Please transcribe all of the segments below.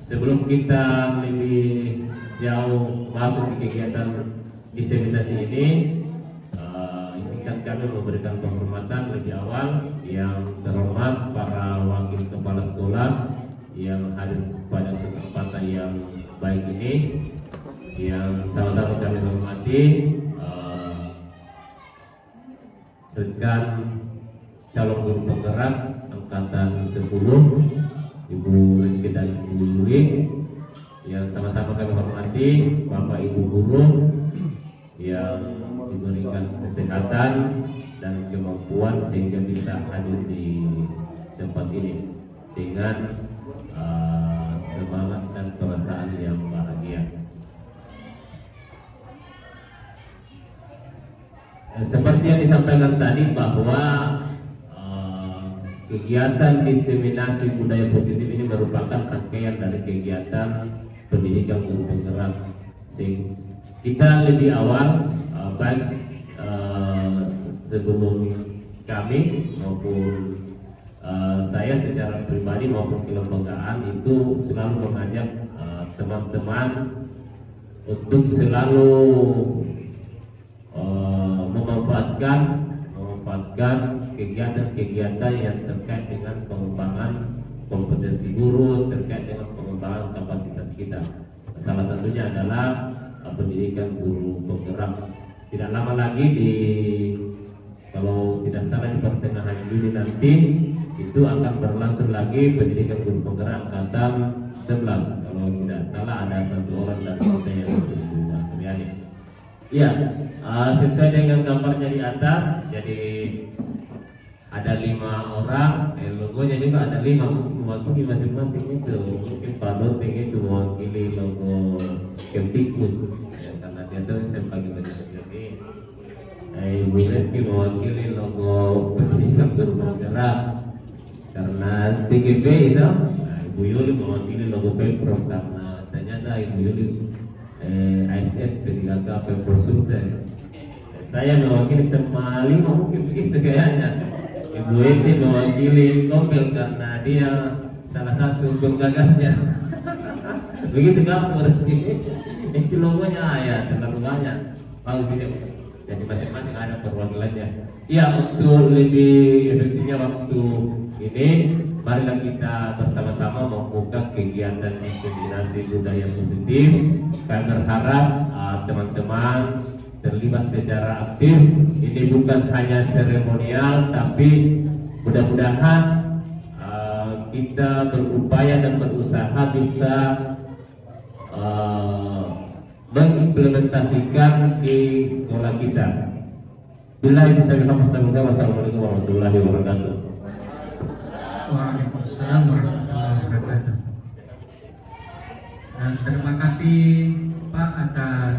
Sebelum kita lebih jauh masuk ke kegiatan diseminasi ini, izinkan kami memberikan penghormatan lebih awal yang terhormat para wakil kepala sekolah yang hadir pada kesempatan yang baik ini, yang sama-sama kami hormati rekan calon guru penggerak angkatan 10 Ibu Rizky dan Ibu Yuli, yang sama-sama kami hormati Bapak Ibu guru yang diberikan kesehatan dan kemampuan sehingga bisa hadir di tempat ini dengan semangat dan perasaan yang bahagia. Seperti yang disampaikan tadi bahwa kegiatan diseminasi budaya positif ini merupakan rangkaian dari kegiatan pendidikan guru penggerak. Kita lebih awal baik sebelum kami maupun saya secara pribadi maupun kelembagaan itu selalu mengajak teman-teman untuk selalu memanfaatkan kegiatan-kegiatan yang terkait dengan pengembangan kompetensi guru, terkait dengan pengembangan kapasitas kita. Salah satunya adalah pendidikan guru penggerak. Tidak lama lagi kalau tidak salah di pertengahan Juli nanti itu akan berlangsung lagi pendidikan guru penggerak angkatan 11. Kalau tidak salah ada satu orang dari kita yang terjadi. Ya, sesuai dengan gambarnya di atas, jadi ada 5 orang, logonya juga ada 5, mewakili masing-masing itu. Mungkin Pak Doteng itu mewakili logo Kemdikbud, ya, karena dia tuh sebagai jadi Ibu Reski mewakili logo pendidikan guru penggerak, karena TGP itu, Ibu Yuli mewakili logo Pemprov, karena ternyata Ibu Yuli ASN P3K Pemprov Sukses. Saya mewakili semua 5, mungkin begitu kayaknya. Ibu Eti mewakili Kompel karena dia salah satu penggagasnya. Begitu kamu Reski. Itu logonya ya terlalu banyak. Bagus tidak? Jadi masing-masing ada perwakilannya. Ya, untuk lebih efektifnya waktu ini, marilah kita bersama-sama membuka kegiatan diseminasi budaya positif. Kami berharap teman-teman terlibat secara aktif. Ini bukan hanya seremonial, tapi mudah-mudahan kita berupaya dan berusaha bisa mengimplementasikan di sekolah kita. Bila bisa kita pastikan. Wassalamualaikum warahmatullahi wabarakatuh. Waalaikumsalam warahmatullahi wabarakatuh. Dan terima kasih Pak atas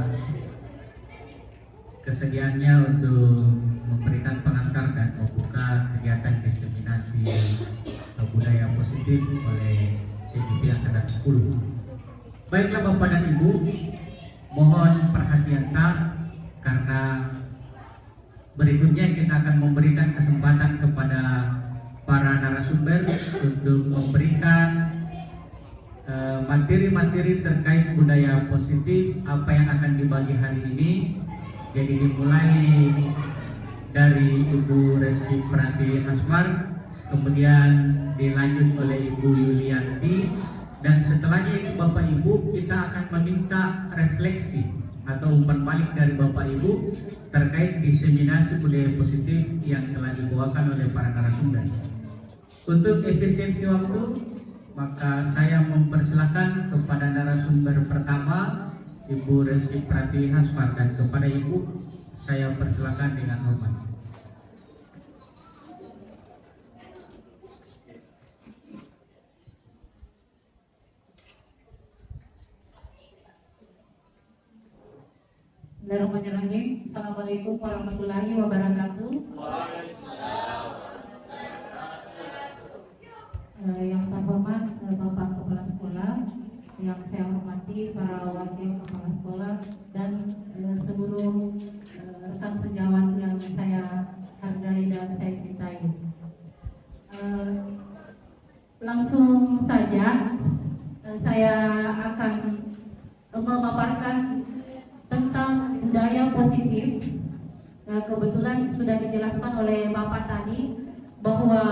kesediaannya untuk memberikan pengantar dan membuka kegiatan diseminasi budaya positif oleh CGP Angkatan 10. Baiklah Bapak dan Ibu, mohon perhatian karena berikutnya kita akan memberikan kesempatan kepada para narasumber untuk memberikan materi-materi terkait budaya positif apa yang akan dibagi hari ini. Jadi dimulai dari Ibu Reski Pratiwi Asmar, kemudian dilanjut oleh Ibu Yulianti, dan setelahnya itu Bapak Ibu kita akan meminta refleksi atau umpan balik dari Bapak Ibu terkait diseminasi budaya positif yang telah dibawakan oleh para narasumber. Untuk efisiensi waktu, maka saya mempersilakan kepada narasumber pertama Ibu Reski Pratiwi Asmar, dan kepada Ibu saya persilakan dengan hormat. Bismillahirrahmanirrahim. Assalamualaikum warahmatullahi wabarakatuh. Yang terhormat Bapak Kepala Sekolah, yang saya hormati para wakil kepala sekolah dan seluruh rekan sejawat yang saya hargai dan saya cintai. Langsung saja saya akan memaparkan tentang budaya positif. Kebetulan sudah dijelaskan oleh Bapak tadi bahwa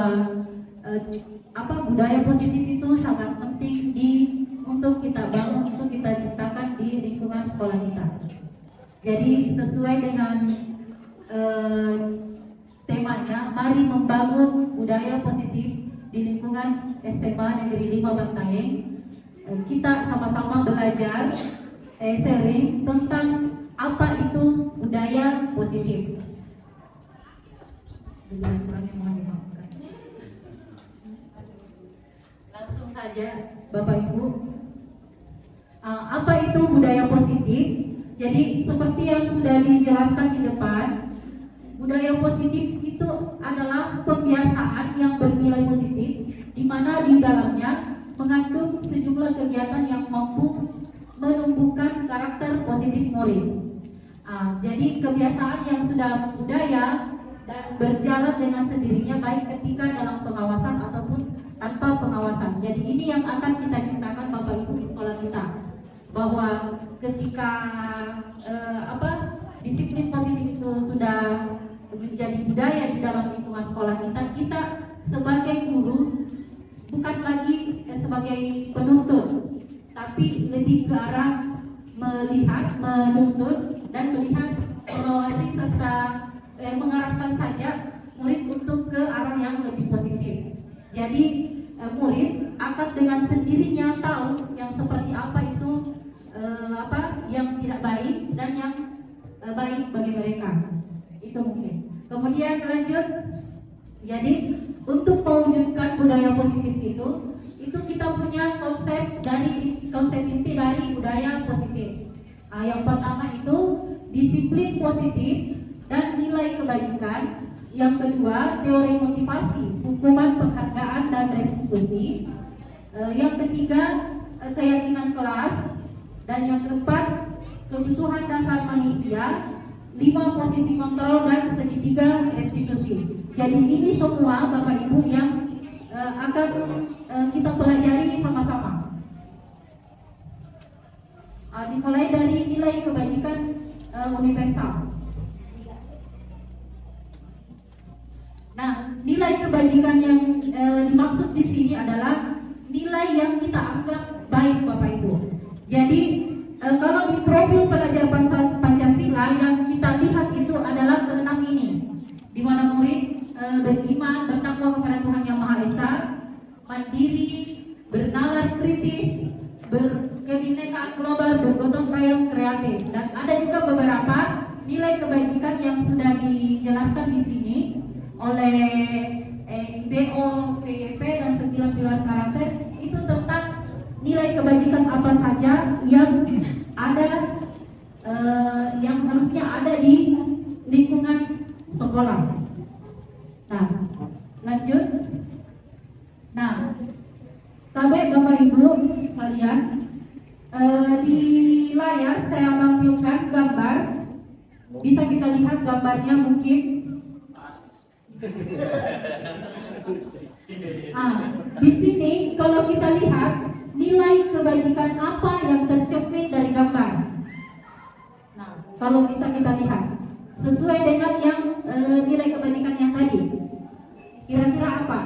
budaya positif itu sangat penting untuk kita bangun, untuk kita ciptakan di lingkungan sekolah kita. Jadi sesuai dengan temanya, mari membangun budaya positif di lingkungan SMA Negeri 5 Bantaeng. Kita sama-sama belajar sharing tentang apa itu budaya positif. Langsung saja Bapak Ibu, apa itu budaya positif? Jadi seperti yang sudah dijelaskan di depan, budaya positif itu adalah pembiasaan yang bernilai positif, di mana di dalamnya mengandung sejumlah kegiatan yang mampu menumbuhkan karakter positif murid. Jadi kebiasaan yang sudah budaya dan berjalan dengan sendirinya, baik ketika dalam pengawasan ataupun tanpa pengawasan. Jadi ini yang akan kita ciptakan Bapak Ibu di sekolah kita, bahwa ketika disiplin positif itu sudah menjadi budaya di dalam lingkungan sekolah kita, kita sebagai guru bukan lagi sebagai penuntut, tapi lebih ke arah melihat, menuntut, dan melihat, mengawasi serta mengarahkan saja murid untuk ke arah yang lebih positif. Jadi murid akan dengan sendirinya tahu yang seperti apa itu yang tidak baik dan yang baik bagi mereka. Itu mungkin. Kemudian lanjut. Jadi untuk mewujudkan budaya positif itu kita punya konsep inti dari budaya positif. Yang pertama itu disiplin positif dan nilai kebajikan. Yang kedua, teori motivasi, hukuman, penghargaan, dan restitusi. Yang ketiga, keyakinan kelas. Dan yang keempat, kebutuhan dasar manusia. 5, posisi kontrol, dan segitiga restitusi. Jadi ini semua Bapak Ibu yang akan kita pelajari sama-sama. Dimulai dari nilai kebajikan universal. Nah, nilai kebajikan yang dimaksud di sini adalah nilai yang kita anggap baik, Bapak Ibu. Jadi kalau di profil pelajar Pancasila yang kita lihat itu adalah keenam ini, di mana murid beriman, bertakwa kepada Tuhan Yang Maha Esa, mandiri, bernalar kritis, berkebinekaan global, bergotong royong kreatif. Dan ada juga beberapa nilai kebajikan yang sudah dijelaskan di sini oleh IBO, PYP, dan 9 pilar karakter. Itu tentang nilai kebajikan apa saja yang ada, yang harusnya ada di lingkungan sekolah. Nah, lanjut. Nah, sampai Bapak Ibu sekalian, di layar saya tampilkan gambar. Bisa kita lihat gambarnya mungkin. Di sini kalau kita lihat nilai kebajikan apa yang tercermin dari gambar. Nah, kalau bisa kita lihat sesuai dengan yang nilai kebajikan yang tadi, kira-kira apa?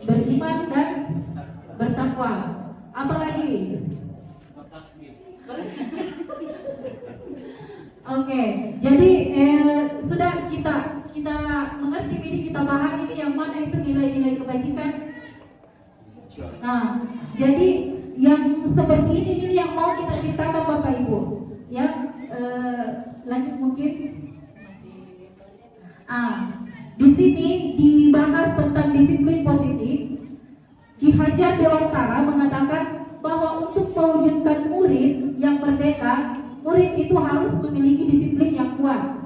Beriman dan bertakwa. Apalagi? Oke, jadi sudah kita mengerti ini, kita pahami ini yang mana itu nilai-nilai kebajikan. Nah, jadi yang seperti ini yang mau kita ciptakan Bapak Ibu. Ya, lanjut mungkin. Di sini dibahas tentang disiplin positif. Ki Hajar Dewantara mengatakan bahwa untuk mewujudkan murid yang merdeka, murid itu harus memiliki disiplin yang kuat,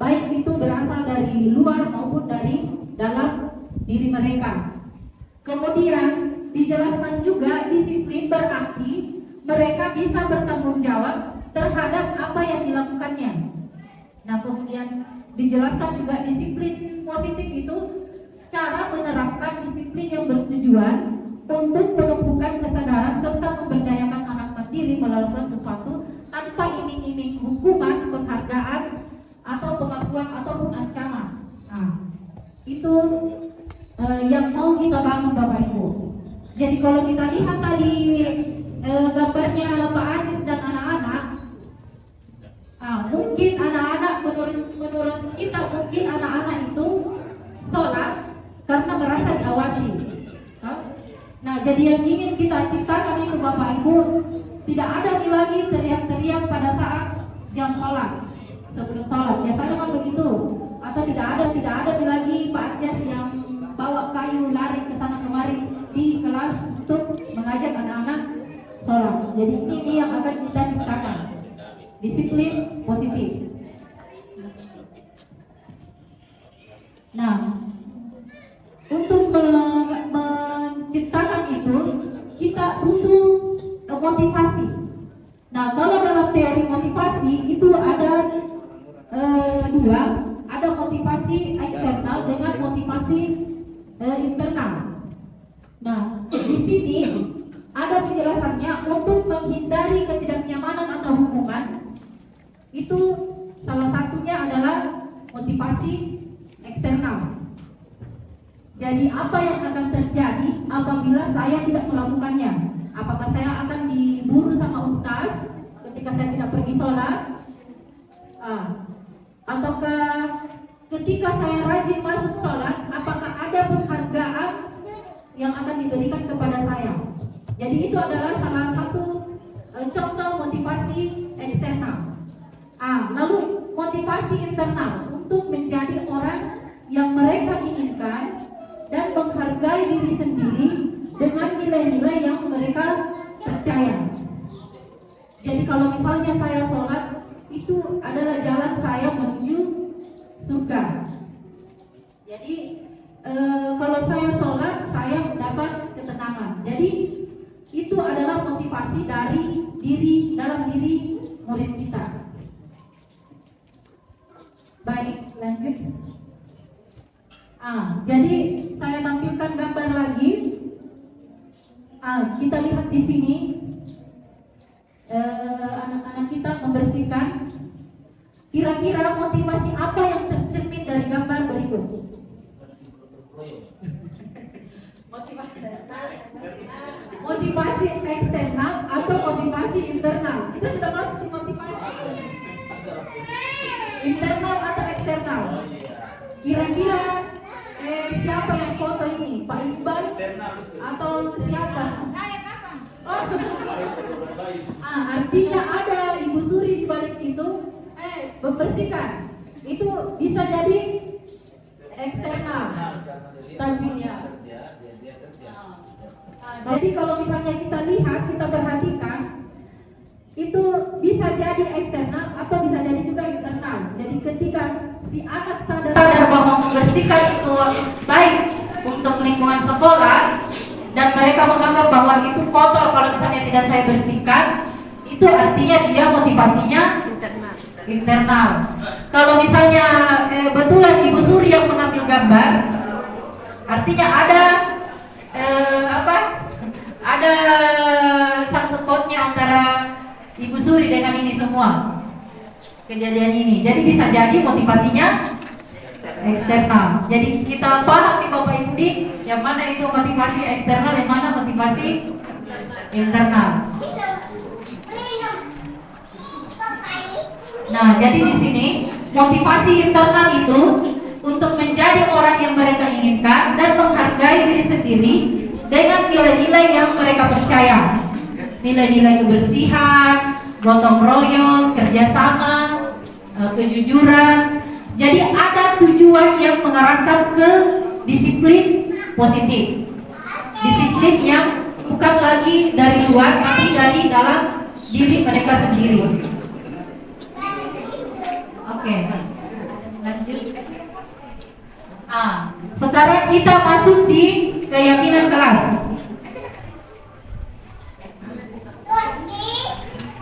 baik itu berasal dari luar maupun dari dalam diri mereka. Kemudian dijelaskan juga disiplin berarti mereka bisa bertanggung jawab terhadap apa yang dilakukannya. Nah, kemudian dijelaskan juga disiplin positif itu cara menerapkan disiplin yang bertujuan untuk menumbuhkan iming-iming hukuman, penghargaan, atau pengakuan ataupun ancaman. Nah, itu yang mau kita bangun Bapak Ibu. Jadi kalau kita lihat tadi gambarnya Pak Aziz dan anak-anak, mungkin anak-anak menurut kita mungkin anak-anak itu sholat karena merasa diawasi. Nah, jadi yang ingin kita ciptakan itu Bapak Ibu, tidak ada lagi teriak-teriak pada saat jam sholat, sebelum sholat. Biasanya kan begitu. Atau tidak ada lagi Pak Aziz yang bawa kayu lari ke sana kemari di kelas untuk mengajak anak-anak sholat. Jadi ini yang akan kita ciptakan, disiplin positif. Nah, untuk menciptakan itu kita butuh motivasi. Nah, kalau dalam teori motivasi itu ada dua, ada motivasi eksternal dengan motivasi internal. Nah, di sini ada penjelasannya untuk menghindari ketidaknyamanan atau hukuman. Itu salah satunya adalah motivasi eksternal. Jadi apa yang akan terjadi apabila saya tidak melakukannya? Apakah saya akan diburu sama ustaz ketika saya tidak pergi sholat? Ataukah ketika saya rajin masuk sholat, apakah ada penghargaan yang akan diberikan kepada saya? Jadi itu adalah salah satu contoh motivasi eksternal. Lalu motivasi internal untuk menjadi orang yang mereka inginkan dan menghargai diri sendiri dengan nilai-nilai yang mereka percaya. Jadi kalau misalnya saya sholat, itu adalah jalan saya menuju surga. Jadi kalau saya sholat, saya mendapat ketenangan. Jadi itu adalah motivasi dari dalam diri murid kita. Baik, lanjut. Jadi saya tampilkan gambar lagi. Kita lihat di sini anak-anak kita membersihkan. Kira-kira motivasi apa yang tercermin dari gambar berikut? Motivasi eksternal atau motivasi internal? Kita sudah masuk ke motivasi internal atau eksternal. Kira-kira siapa yang foto ini? Pak Iqbal atau siapa? Saya kakak. Artinya ada Ibu Suri di balik itu membersihkan. Itu bisa jadi eksternal. Tampilnya. Jadi kalau misalnya kita lihat, kita perhatikan, itu bisa jadi eksternal atau bisa jadi juga internal. Jadi ketika si anak sadar bahwa membersihkan itu baik untuk lingkungan sekolah dan mereka menganggap bahwa itu kotor kalau misalnya tidak saya bersihkan, itu artinya dia motivasinya internal. Kalau misalnya betulan Ibu Suri yang mengambil gambar, artinya ada ada sangkut pautnya antara Ibu Suri dengan ini semua kejadian ini. Jadi bisa jadi motivasinya eksternal. Jadi kita paham nih Bapak Ibu di yang mana itu motivasi eksternal, yang mana motivasi internal. Nah, jadi di sini motivasi internal itu untuk menjadi orang yang mereka inginkan dan menghargai diri sendiri dengan nilai-nilai yang mereka percaya. Nilai-nilai kebersihan, gotong royong, kerjasama, kejujuran. Jadi ada tujuan yang mengarahkan ke disiplin positif. Disiplin yang bukan lagi dari luar, tapi dari dalam diri mereka sendiri. Oke, lanjut. Sekarang kita masuk di keyakinan kelas.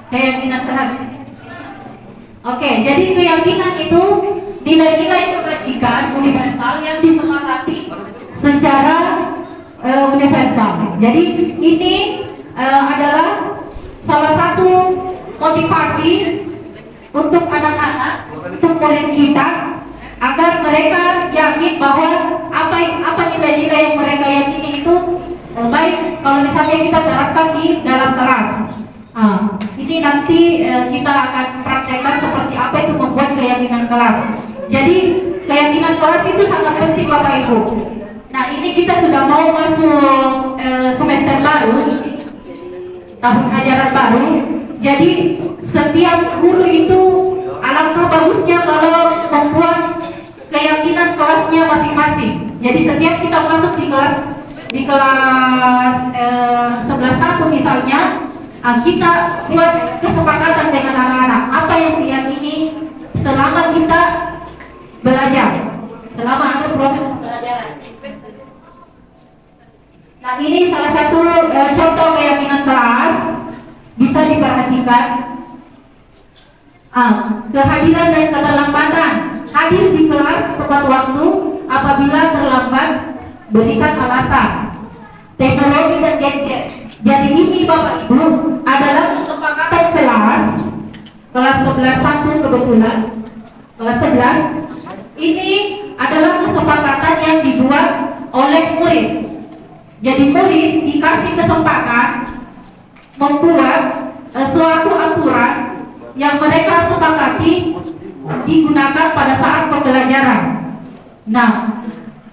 Keyakinan kelas. Oke, jadi keyakinan itu nilai-nilai kebajikan universal yang disepakati secara universal. Jadi ini adalah salah satu motivasi bahwa apa nilai-nilai yang mereka yakini itu baik kalau misalnya kita terapkan di dalam kelas. Ini nanti kita akan praktekkan seperti apa itu membuat keyakinan kelas. Jadi keyakinan kelas itu sangat penting Bapak Ibu. Nah ini kita sudah mau masuk semester baru, tahun ajaran baru. Jadi setiap guru itu alangkah bagusnya kalau membuat keyakinan kelasnya masing-masing. Jadi setiap kita masuk di kelas 11.1 misalnya, kita buat kesepakatan dengan anak-anak apa yang diyakini selama kita belajar, selama ada proses pembelajaran. Nah ini salah satu contoh keyakinan kelas, bisa diperhatikan. Kehadiran dan keterlambatan. Hadir di kelas tepat waktu, apabila terlambat berikan alasan. Teknologi dan gadget. Jadi ini Bapak Ibu adalah kesepakatan kelas 11.1 kebetulan, kelas 11. Ini adalah kesepakatan yang dibuat oleh murid. Jadi murid dikasih kesempatan membuat suatu aturan yang mereka sepakati digunakan pada saat pembelajaran. Nah,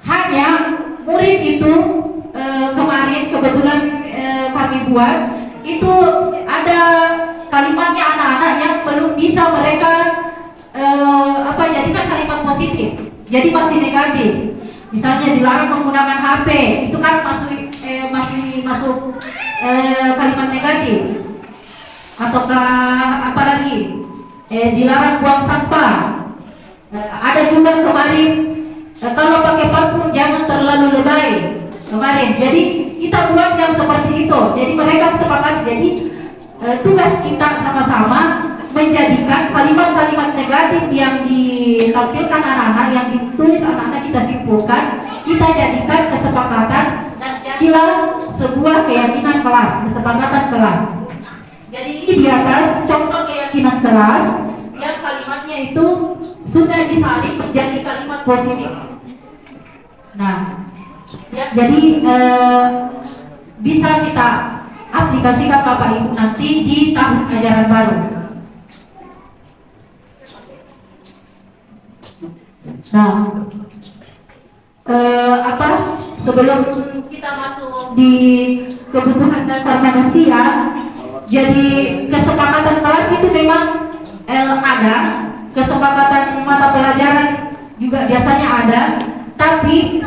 hanya murid itu kemarin kebetulan kami buat itu ada kalimatnya anak-anak yang belum bisa mereka jadikan kalimat positif. Jadi masih negatif. Misalnya dilarang menggunakan HP, itu kan masih masuk kalimat negatif. Ataukah apalagi dilarang buang sampah. Ada juga kemarin kalau pakai parfum jangan terlalu lebay kemarin. Jadi kita buat yang seperti itu. Jadi mereka sepakat. Jadi tugas kita sama-sama menjadikan kalimat-kalimat negatif yang ditampilkan anak-anak, yang ditulis anak-anak, kita simpulkan, kita jadikan kesepakatan dan jadilah sebuah keyakinan kelas, kesepakatan kelas. Jadi ini di atas contoh keyakinan kelas yang kalimatnya itu sudah disalin menjadi kalimat positif. Nah, ya, jadi bisa kita aplikasikan Bapak Ibu nanti di tahun ajaran baru. Nah, sebelum kita masuk di kebutuhan dasar manusia, jadi kesepakatan kelas itu memang ada, kesepakatan mata pelajaran juga biasanya ada, tapi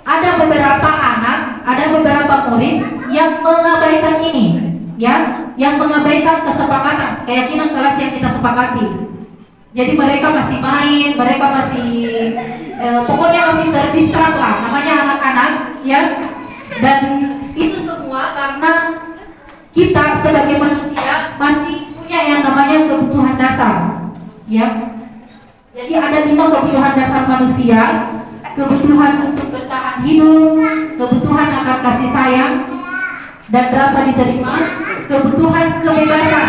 ada beberapa anak, ada beberapa murid yang mengabaikan ini, ya, yang mengabaikan kesepakatan, keyakinan kelas yang kita sepakati. Jadi mereka masih main, mereka masih pokoknya masih terdistrak lah, namanya anak-anak, ya. Dan itu semua karena kita sebagai manusia masih punya yang namanya kebutuhan dasar, ya. Jadi ada 5 kebutuhan dasar manusia: kebutuhan untuk bertahan hidup, kebutuhan akan kasih sayang dan rasa diterima, kebutuhan kebebasan,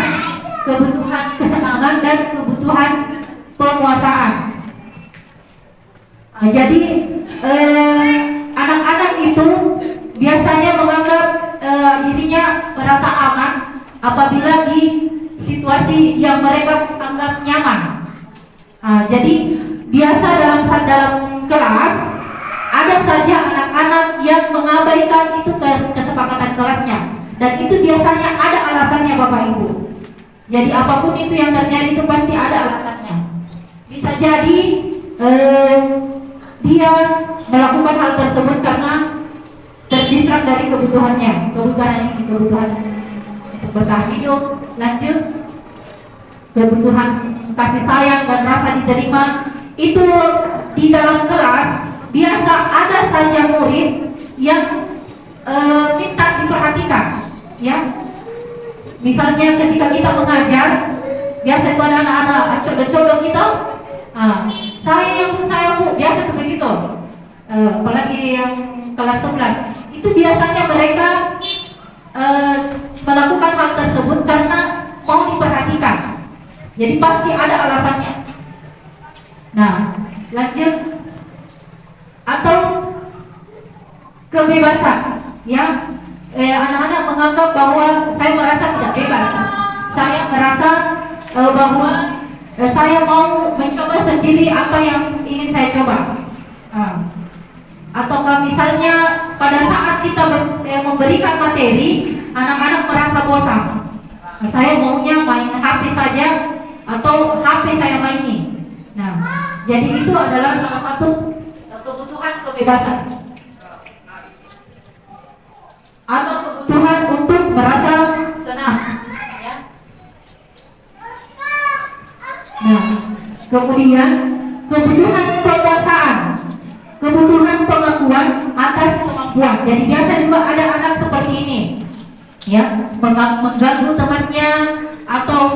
kebutuhan kesenangan, dan kebutuhan penguasaan. Jadi anak-anak itu biasanya menganggap dirinya merasa aman apabila di situasi yang mereka anggap nyaman. Jadi biasa dalam kelas ada saja anak-anak yang mengabaikan itu kesepakatan kelasnya, dan itu biasanya ada alasannya Bapak Ibu. Jadi apapun itu yang terjadi itu pasti ada alasannya. Bisa jadi dia melakukan hal tersebut karena terdistrak dari kebutuhannya, kebutuhan untuk bertahan hidup, lanjut, kebutuhan kasih sayang dan rasa diterima. Itu di dalam kelas biasa ada saja murid yang minta diperhatikan, ya. Misalnya ketika kita mengajar, biasa itu ada anak-anak coba-coba kita, saya Bu, biasa begitu. Apalagi yang kelas 11, itu biasanya mereka melakukan hal tersebut karena mau diperhatikan. Jadi pasti ada alasannya. Nah, lanjut. kebebasan. Ya, anak-anak menganggap bahwa saya merasa tidak bebas. Saya merasa bahwa saya mau mencoba sendiri apa yang ingin saya coba. Ataukah misalnya pada saat kita memberikan materi, anak-anak merasa bosan. Saya maunya main HP saja atau HP saya mainin. Nah, jadi itu adalah salah satu kebutuhan kebebasan atau kebutuhan untuk merasa senang. Nah, kemudian kebutuhan penguasaan, kebutuhan pengakuan atas kemampuan. Jadi biasa juga ada anak seperti ini, ya, mengganggu temannya atau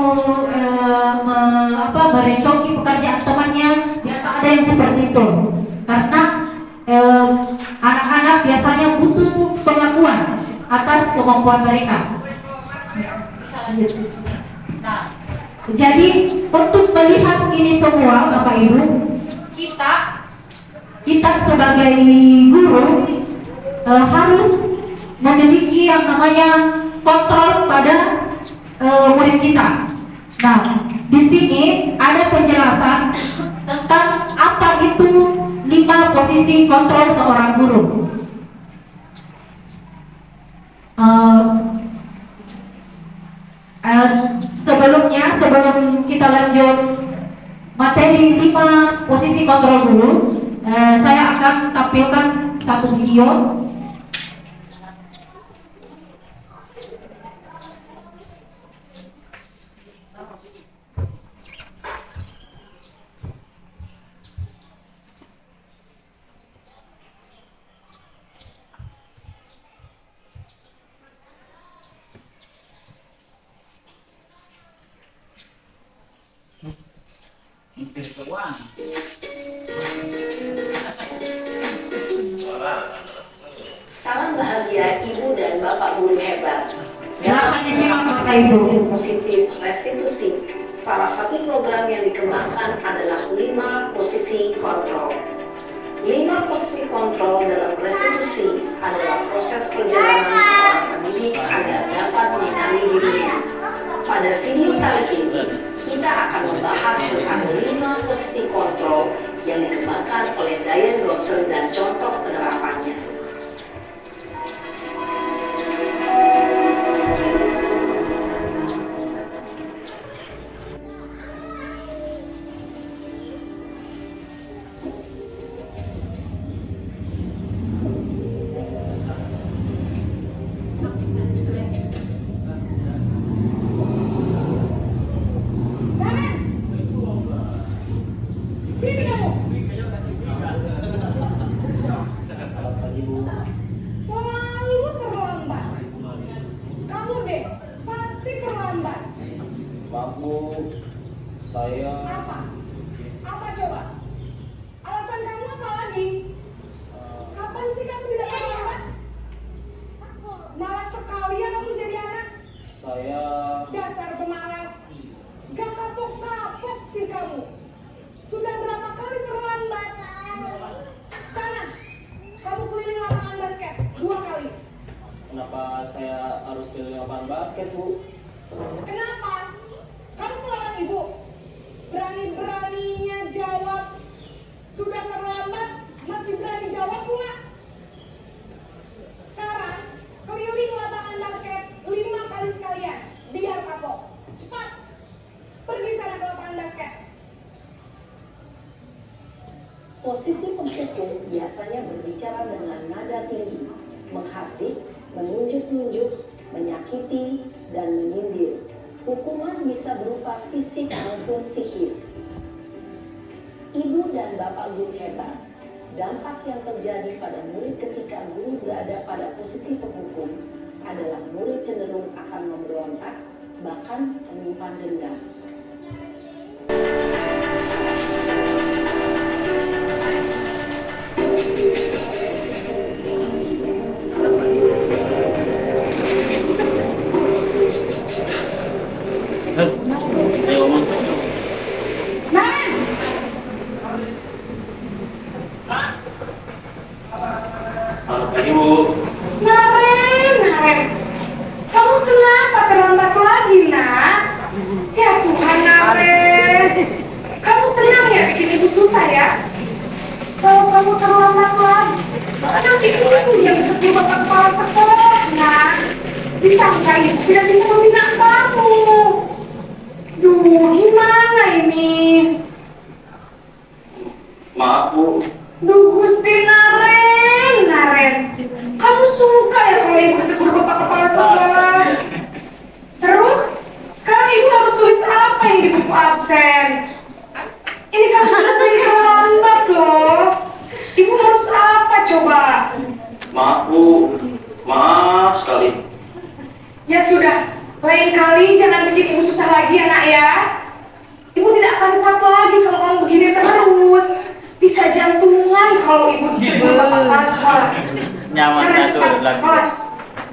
merecoki pekerjaan temannya. Biasa ada yang seperti itu, karena anak-anak biasanya butuh pengakuan atas kemampuan mereka. Nah, jadi untuk melihat ini semua, Bapak Ibu, kita sebagai guru harus memiliki yang namanya kontrol pada murid kita. Nah, di sini ada penjelasan tentang apa itu 5 posisi kontrol seorang guru. Sebelum kita lanjut materi 5 posisi kontrol guru, saya akan tampilkan satu video. Salam bahagia Ibu dan Bapak guru hebat. Silakan disimak Bapak Ibu. Positif restitusi. Salah satu program yang dikembangkan adalah 5 posisi kontrol. 5 posisi kontrol dalam restitusi adalah proses perjalanan seorang pendidik agar dapat mengenali dirinya. Pada video kali ini, kita akan membahas tentang 5 posisi kontrol yang dikembangkan oleh Diane Gosser dan contoh penerapannya. Selalu terlambat. Kamu deh, pasti terlambat. Bu, saya Apa? Apa coba? Alasan kamu apa lagi? Kapan sih kamu tidak terlambat? Malas sekali ya kamu jadi anak. saya Dasar pemalas. Gak kapok-kapok sih kamu. Sudah berapa kali terlambat? Sana, kamu keliling lapangan basket 2 kali. kenapa saya harus pilih lapangan basket, Bu? Kenapa? Kamu melawan ibu. Berani-beraninya jawab. Sudah terlambat, masih berani jawab pula. Sekarang, keliling lapangan basket 5 kali sekalian. Biar kapok. Cepat. Pergi sana ke lapangan basket. Posisi pemukul biasanya berbicara dengan nada tinggi, menghardik, menunjuk-nunjuk, menyakiti, dan menyindir. Hukuman bisa berupa fisik maupun psikis. Ibu dan Bapak guru hebat, dampak yang terjadi pada murid ketika guru berada pada posisi penghukum adalah murid cenderung akan memberontak, bahkan menyimpan dendam. Selamat pagi, Bu. lagi, Nak. Ya Tuhan, Naren. Kamu senang ya bikin ibu susah ya? Kalau kamu terlambat lagi, nanti ibu yang seperti bapak kepala sekolah, Nak. Disangka ibu tidak bisa membina kamu. Duh, gimana ini? Maaf Bu. Duh, Gusti Naren. Kamu suka ya kalau ibu ditegur bapak kepala sekolah? Terus, sekarang ibu harus tulis apa yang di buku absen? Ini kan sudah sering terlambat loh. Ibu harus apa coba? Maaf Bu. Maaf sekali. Ya sudah, lain kali jangan bikin ibu susah lagi ya nak ya. Ibu tidak akan kuat lagi kalau kamu begini terus. Bisa jantungan kalau ibu ditegur bapak kepala sekolah. Sana cepat kelas.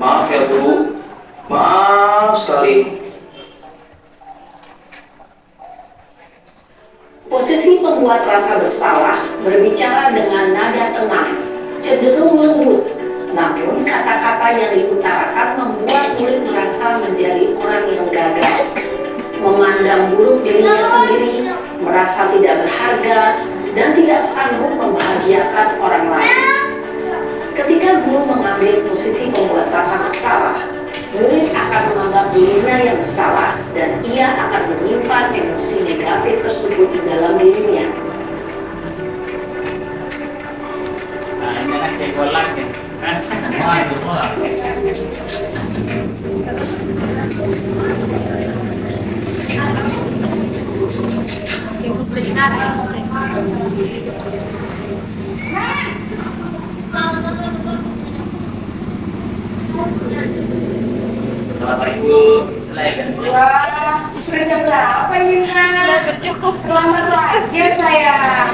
Maaf ya Bu. Maaf sekali. Posisi pembuat rasa bersalah berbicara dengan nada tenang, cenderung lembut. Namun kata-kata yang diutarakan membuat murid merasa menjadi orang yang gagal, memandang buruk dirinya sendiri, merasa tidak berharga, dan tidak sanggup membahagiakan orang lain. Ketika guru mengambil posisi pembuat rasa bersalah, murid akan menganggap dirinya yang bersalah dan ia akan menyimpan emosi negatif tersebut di dalam dirinya. Nah, ini kan kayak golak ya. Bapak Ibu, selain Wah, sudah jam berapa ini nak? Selamat lagi ya sayang.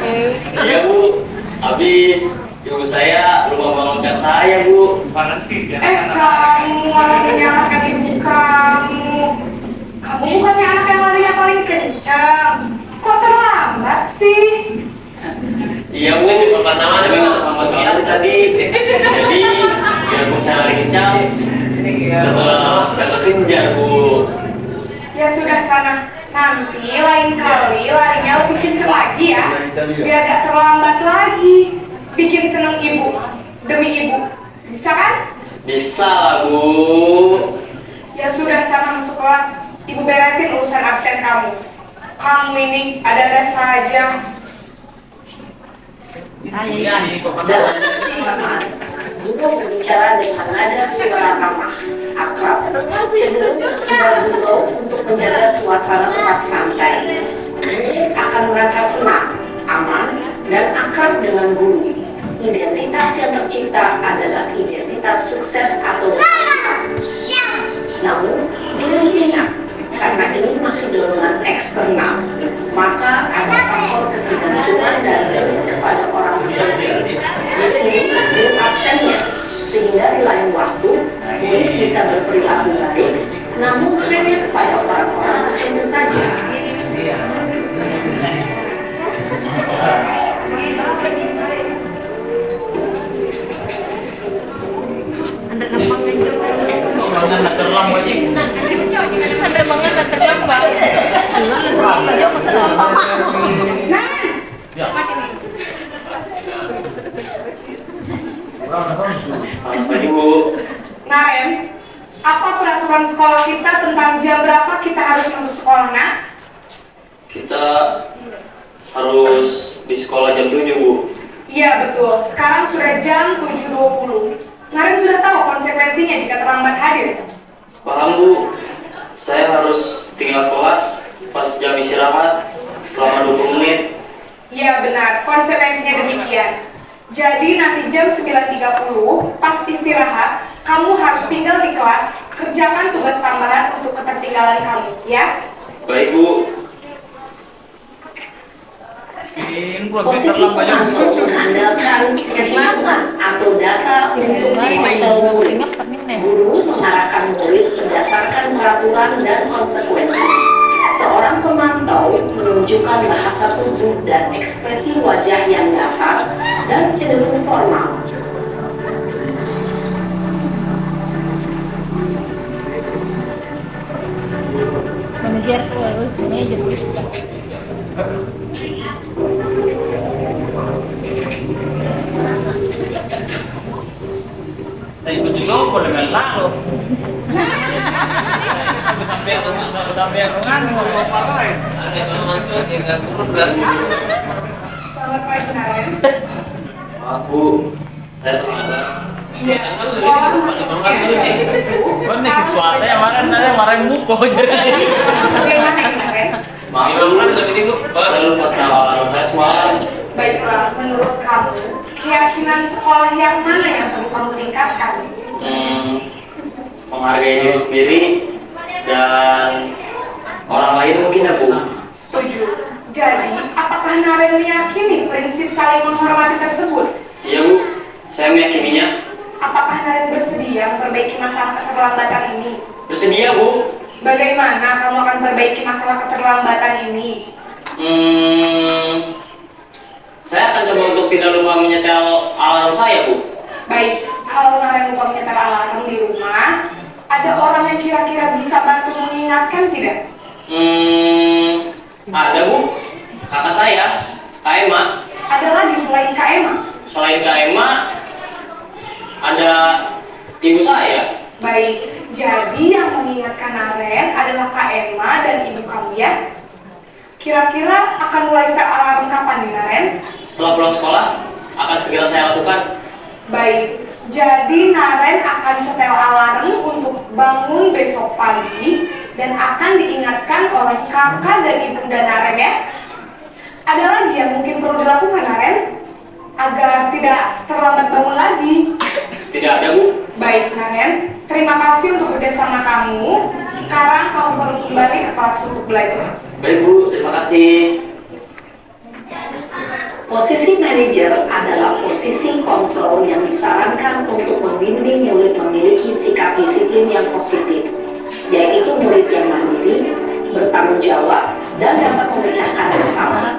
Iya Bu, habis ibu saya lupa bangunkan saya Bu. Panas sih ya. Kamu malah menyalahkan ibu kamu. Kamu bukannya anak yang larinya paling kencang. Kok terlambat sih? Iya Bu, pertama sama sekali tadi. Jadi biarpun saya lari kencang, tetap kejar Bu. Ya sudah sana. Nanti lain kali larinya lebih kencang lagi ya. Biar gak terlambat lagi. Bikin seneng ibu demi ibu. Bisa kan? Bisa lah Bu. Ya sudah sana masuk kelas. Ibu beresin urusan absen kamu. Kamu ini ada-ada saja. Dalam sesi ramah, guru berbicara dengan nada suara ramah, akrab, cenderung bersandar gurau untuk menjaga suasana tempat santai. Murid akan merasa senang, aman, dan akrab dengan guru. Identitas yang tercipta adalah identitas sukses atau namun jangan ingat, karena ini masih dorongan eksternal, maka ada faktor ketergantungan dari kepada orang lain. Di sini guru absennya, sehingga di lain waktu murid bisa berperilaku baik, namun hanya kepada orang-orang tertentu saja. Selamat Ibu. Naren, apa peraturan sekolah kita tentang jam berapa kita harus masuk sekolah, nak? Kita harus di sekolah jam 7 Bu. Iya betul, sekarang sudah jam 7.20. Naren sudah tahu konsekuensinya jika terlambat hadir. Paham Bu. Saya harus tinggal kelas pas jam istirahat selama 20 menit. Iya benar, konsekuensinya demikian. Jadi nanti jam 9.30 pas istirahat, kamu harus tinggal di kelas, kerjakan tugas tambahan untuk ketertinggalan kamu, ya? Baik Bu. Posisi pemantau mengandalkan perhitungan atau data untuk memantau murid. Guru mengarahkan murid berdasarkan peraturan dan konsekuensi. Seorang pemantau menunjukkan bahasa tubuh dan ekspresi wajah yang datar dan cenderung formal. manajer kita. Saya ikut juga boleh lalu. Sampai aku mau partai. Selamat pagi Naren. Maaf Bu, saya terlambat. Sekolah masuk Ini siswanya yang marahin muko jadi. Bagaimana ini Naren? Maaf Bu, saya lupa salah. Saya semalam. Baiklah, menurut kamu, keyakinan sekolah yang mana yang perlu kamu tingkatkan? Menghargai diri sendiri dan orang lain mungkin ya Bu. Setuju. Jadi, apakah Naren meyakini prinsip saling menghormati tersebut? Iya Bu, saya meyakininya. Apakah Naren bersedia memperbaiki masalah keterlambatan ini? Bersedia Bu. Bagaimana kamu akan perbaiki masalah keterlambatan ini? Saya akan coba untuk tidak lupa menyetel alarm saya Bu. Baik, kalau Naren lupa menyetel alarm di rumah, ada orang yang kira-kira bisa bantu mengingatkan tidak? Ada Bu, kakak saya, Kak Emma. Ada lagi selain Kak Emma? Selain Kak Emma, ada ibu saya. Baik, jadi yang mengingatkan Naren adalah Kak Emma dan ibu kamu ya? Kira-kira akan mulai setel alarm kapan nih Naren? Setelah pulang sekolah, akan segera saya lakukan. Baik, jadi Naren akan setel alarm untuk bangun besok pagi dan akan diingatkan oleh kakak dan ibunda Naren ya. Ada lagi yang mungkin perlu dilakukan Naren agar tidak terlambat bangun lagi? Tidak ada Bu. Baik Naren, terima kasih untuk kerjasama kamu. Sekarang kamu perlu kembali ke kelas untuk belajar. Baik Bu, terima kasih. Posisi manajer adalah posisi kontrol yang disarankan untuk membimbing murid memiliki sikap disiplin yang positif, yaitu murid yang mandiri, bertanggung jawab, dan dapat memecahkan masalah.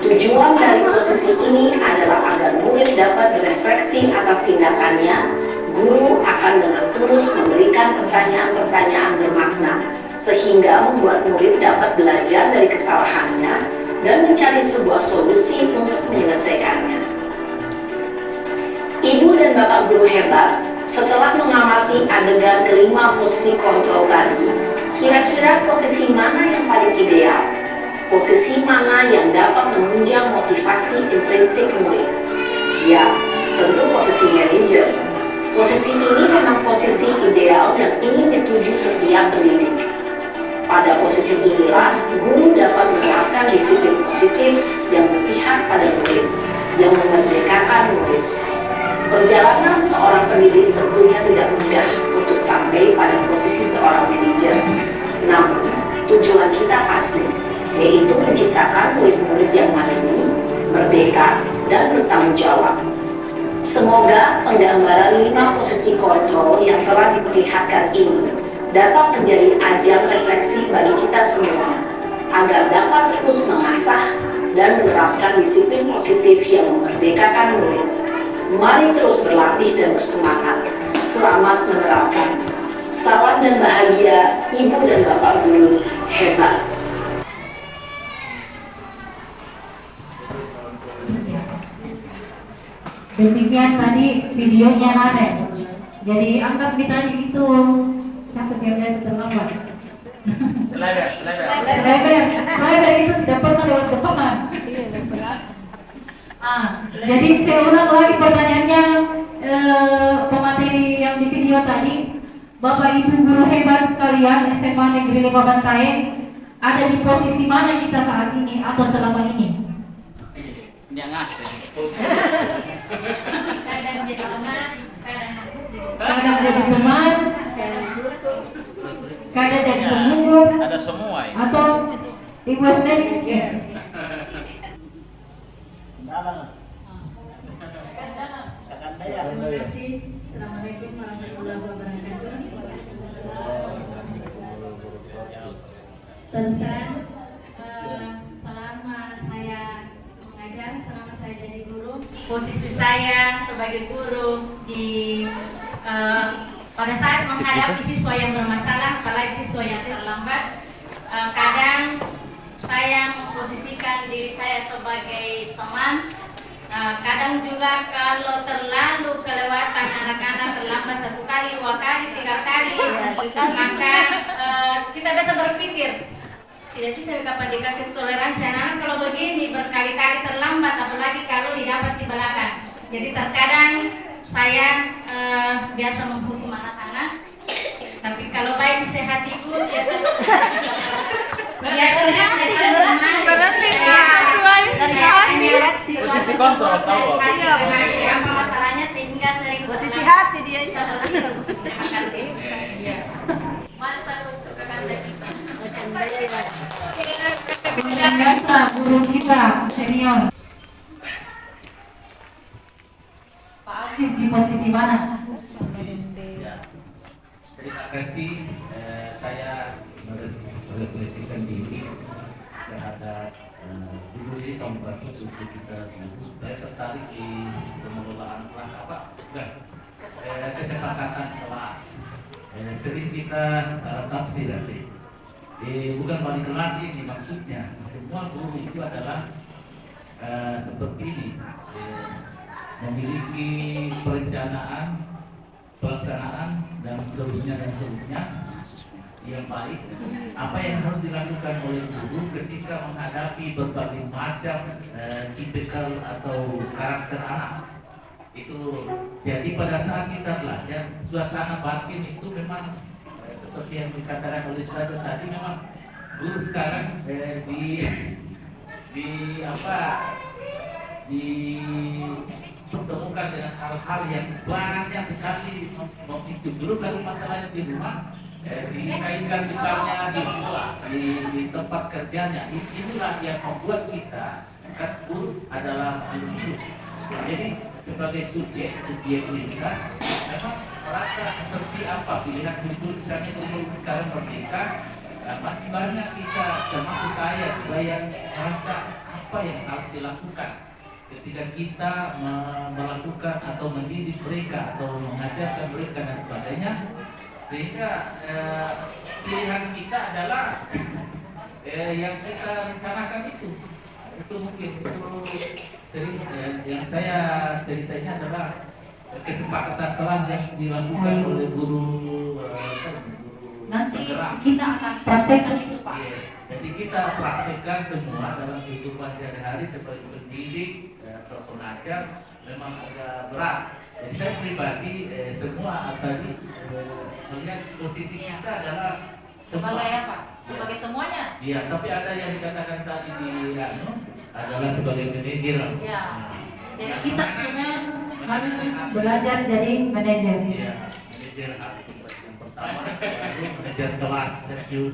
Tujuan dari posisi ini adalah agar murid dapat berefleksi atas tindakannya. Guru akan dengan tulus memberikan pertanyaan-pertanyaan bermakna, sehingga membuat murid dapat belajar dari kesalahannya dan mencari sebuah solusi untuk menyelesaikannya. Ibu dan Bapak guru hebat, setelah mengamati adegan kelima posisi kontrol tadi, kira-kira posisi mana yang paling ideal? Posisi mana yang dapat menunjang motivasi intrinsik murid? Ya, tentu posisi manajer. Posisi ini memang posisi ideal yang ingin dituju setiap pendidik. Pada posisi inilah, guru dapat menerapkan disiplin positif yang berpihak pada murid, yang memerdekakan murid. Perjalanan seorang pendidik tentunya tidak mudah untuk sampai pada posisi seorang manajer. Namun, tujuan kita pasti, yaitu menciptakan murid-murid yang mandiri, merdeka, dan bertanggung jawab. Semoga penggambaran 5 posisi kontrol yang telah diperlihatkan ini dapat menjadi ajang refleksi bagi kita semua, agar dapat terus mengasah dan menerapkan disiplin positif yang memerdekakan murid. Mari terus berlatih dan bersemangat. Selamat menerapkan. Salam dan bahagia, Ibu dan Bapak guru hebat. Demikian tadi videonya Naren. Jadi anggap kita itu satu gamenya terlambat. Slider itu tidak pernah lewat depan. Jadi saya ulang lagi pertanyaannya, pemateri yang di video tadi. Bapak Ibu guru hebat sekalian SMA Negeri 5 Bantaeng, ada di posisi mana kita saat ini atau selama ini? Dia ngasih. Kadang jadi teman, kadang jadi penganggur, Ada semua ya. atau ibu sendiri. Assalamualaikum warahmatullahi wabarakatuh. Terus terang, selama saya mengajar, selama saya jadi guru, posisi saya sebagai guru di pada saat menghadapi siswa yang bermasalah, apalagi siswa yang terlambat, kadang saya memposisikan diri saya sebagai teman. Kadang juga kalau terlalu kelewatan anak-anak terlambat 1 kali, 2 kali, 3 kali, maka kita bisa berpikir tidak bisa kapan dikasih toleransi anak kalau begini berkali-kali terlambat, apalagi kalau didapat di belakang. Jadi terkadang saya biasa menghukum anak-anak, tapi kalau baik sehatiku biasanya jadi teman. Berarti sesuai hati. Posisi kontrol tahu. Apa masalahnya sehingga sering Posisi hati dia. Terima kasih. Mantap untuk kakak kita. Biasa guru kita senior. Pak Asis di posisi mana? Ya. Terima kasih. Saya merefleksikan diri terhadap dulu ini tahun bagus untuk kita. Saya tertarik di pengelolaan kelas apa? Bukan. Kesepakatan kelas. Sering kita salah tafsir nanti. Bukan wali kelas ini maksudnya. Semua guru itu adalah seperti ini. Memiliki perencanaan, pelaksanaan dan seterusnya yang baik. Apa yang harus dilakukan oleh guru ketika menghadapi berbagai macam tipikal atau karakter anak itu. Jadi pada saat kita belajar, suasana batin itu memang seperti yang dikatakan oleh Ustaz tadi, memang guru sekarang dipertemukan dengan hal-hal yang banyak sekali memicu. Dulu kalau masalahnya di rumah dikaitkan misalnya di sekolah, di tempat kerjanya, inilah yang membuat kita kan guru adalah guru. Jadi sebagai subjek kita memang merasa seperti apa pilihan hidup. Misalnya guru sekarang merdeka, masih banyak kita termasuk saya juga yang merasa apa yang harus dilakukan ketika kita melakukan atau mendidik mereka atau mengajarkan mereka dan sebagainya. Sehingga pilihan kita adalah yang kita rencanakan itu mungkin itu sering yang saya ceritanya adalah kesepakatan kelas yang dilakukan oleh guru Nanti penggerak. kita akan praktekkan itu, Pak. Jadi kita praktekkan semua dalam kehidupan sehari-hari sebagai pendidik atau pengajar memang agak berat. Jadi saya pribadi semua tadi melihat posisi kita adalah Sebagai apa? Sebagai semuanya. iya, tapi ada yang dikatakan tadi di adalah sebagai manajer. Ya. Jadi kita semua harus belajar jadi manajer. Iya, manajer yang pertama manajer kelas. Thank you.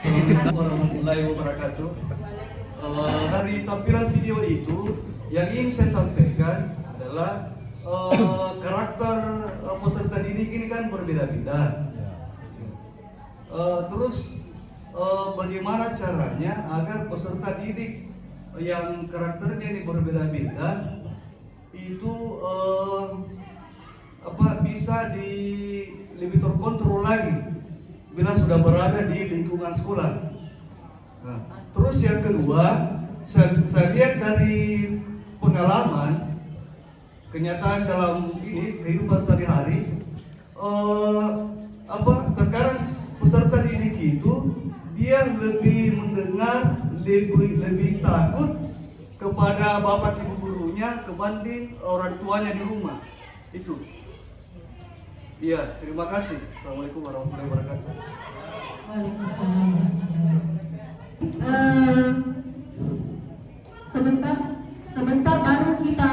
Assalamualaikum warahmatullahi wabarakatuh. Dari tampilan video itu yang ingin saya sampaikan adalah karakter peserta didik ini kan berbeda-beda. Terus bagaimana caranya agar peserta didik yang karakternya ini berbeda-beda itu bisa lebih terkontrol lagi bila sudah berada di lingkungan sekolah. Nah, terus yang kedua, saya lihat dari pengalaman kenyataan dalam ini kehidupan sehari-hari, terkadang peserta didik itu dia lebih mendengar, lebih takut kepada bapak ibu gurunya kebanding orang tuanya di rumah. Itu. Iya, terima kasih. Assalamualaikum warahmatullahi wabarakatuh. Sebentar baru kita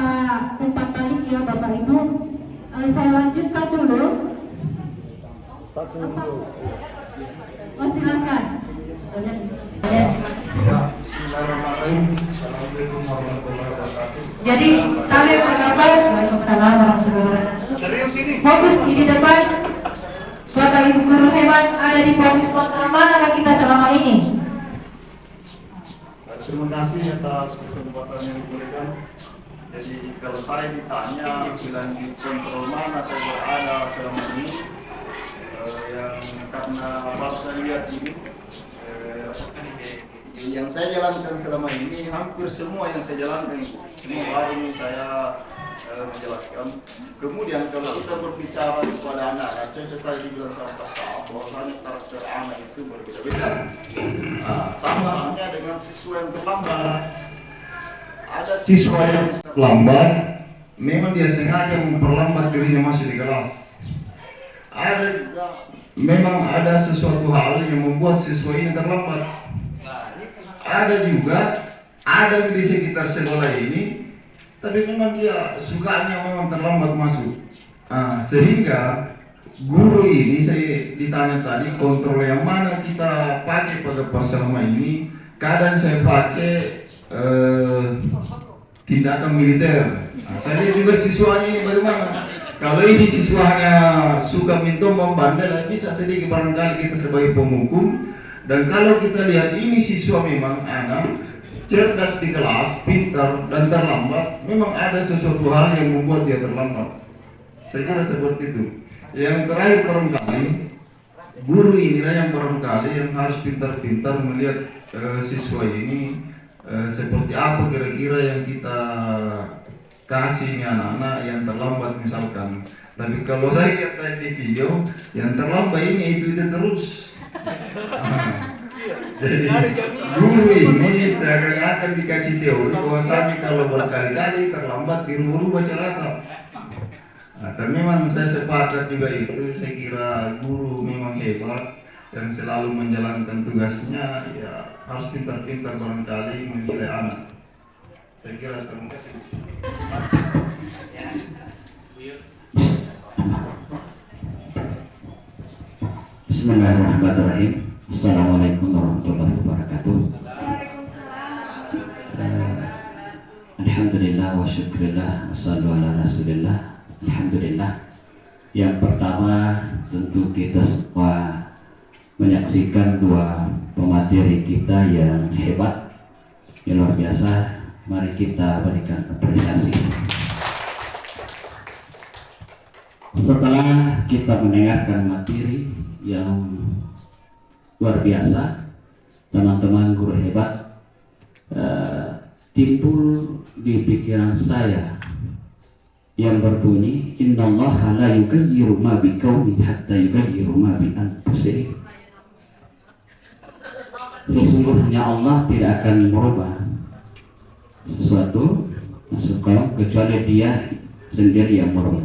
umpat balik ya Bapak Ibu. Saya lanjutkan dulu. Oh silakan. Assalamualaikum warahmatullahi wabarakatuh. Jadi saya berkabar, Waalaikumsalam warahmatullahi wabarakatuh. Serius ini? Fokus di depan. Bapak Ibu guru hebat ada di posisi kontrol mana kita selama ini? Terima kasih atas kesempatan yang diberikan. Jadi kalau saya ditanya bilang di kontrol mana saya berada selama ini, yang karena baru saya lihat ini yang saya jalankan selama ini hampir semua yang saya jalankan ini baru ini saya menjelaskan. Kemudian kalau kita berbicara kepada anak, contoh tadi dibilang sama Pak, bahwasanya karakter anak itu berbeda-beda. Sama halnya dengan siswa yang terlambat. Ada siswa yang terlambat, memang dia sengaja memperlambat dirinya masuk di kelas. Ada juga memang ada sesuatu hal yang membuat siswa ini terlambat. Ada juga ada di sekitar sekolah ini, tapi memang dia sukanya memang terlambat masuk. Sehingga guru ini saya ditanya tadi kontrol yang mana kita pakai pada selama ini. Kadang saya pakai tindakan militer. Saya lihat juga siswanya ini bagaimana. Kalau ini siswanya suka minta membandel, bisa sedikit barangkali kita sebagai penghukum. Dan kalau kita lihat ini siswa memang anak cerdas di kelas, pintar dan terlambat, memang ada sesuatu hal yang membuat dia terlambat. Saya kira seperti itu. Yang terakhir barangkali guru inilah yang barangkali yang harus pintar-pintar melihat siswa ini seperti apa kira-kira yang kita kasih ini anak-anak yang terlambat misalkan. Tapi kalau saya lihat tadi di video, yang terlambat ini itu terus. Jadi guru ini seakan-akan dikasih teori bahwasanya kalau berkali-kali terlambat dirubah caranya. Dan memang saya sepakat juga itu. Saya kira guru memang hebat dan selalu menjalankan tugasnya. Ya harus pintar-pintar barangkali menilai anak. Saya kira terima kasih. Bismillahirrahmanirrahim. Assalamualaikum warahmatullahi wabarakatuh. Alhamdulillah wa syukurillah wassalatu ala rasulillah. Alhamdulillah. Yang pertama tentu kita semua menyaksikan dua pemateri kita yang hebat, yang luar biasa. Mari kita berikan apresiasi. Setelah kita mendengarkan materi yang luar biasa, teman-teman guru hebat, timbul di pikiran saya yang berbunyi, innallaha la yughayyiru ma biqaumin hatta yughayyiru ma bi anfusihim. Sesungguhnya Allah tidak akan merubah sesuatu masuk kaum kecuali dia sendiri yang merubah.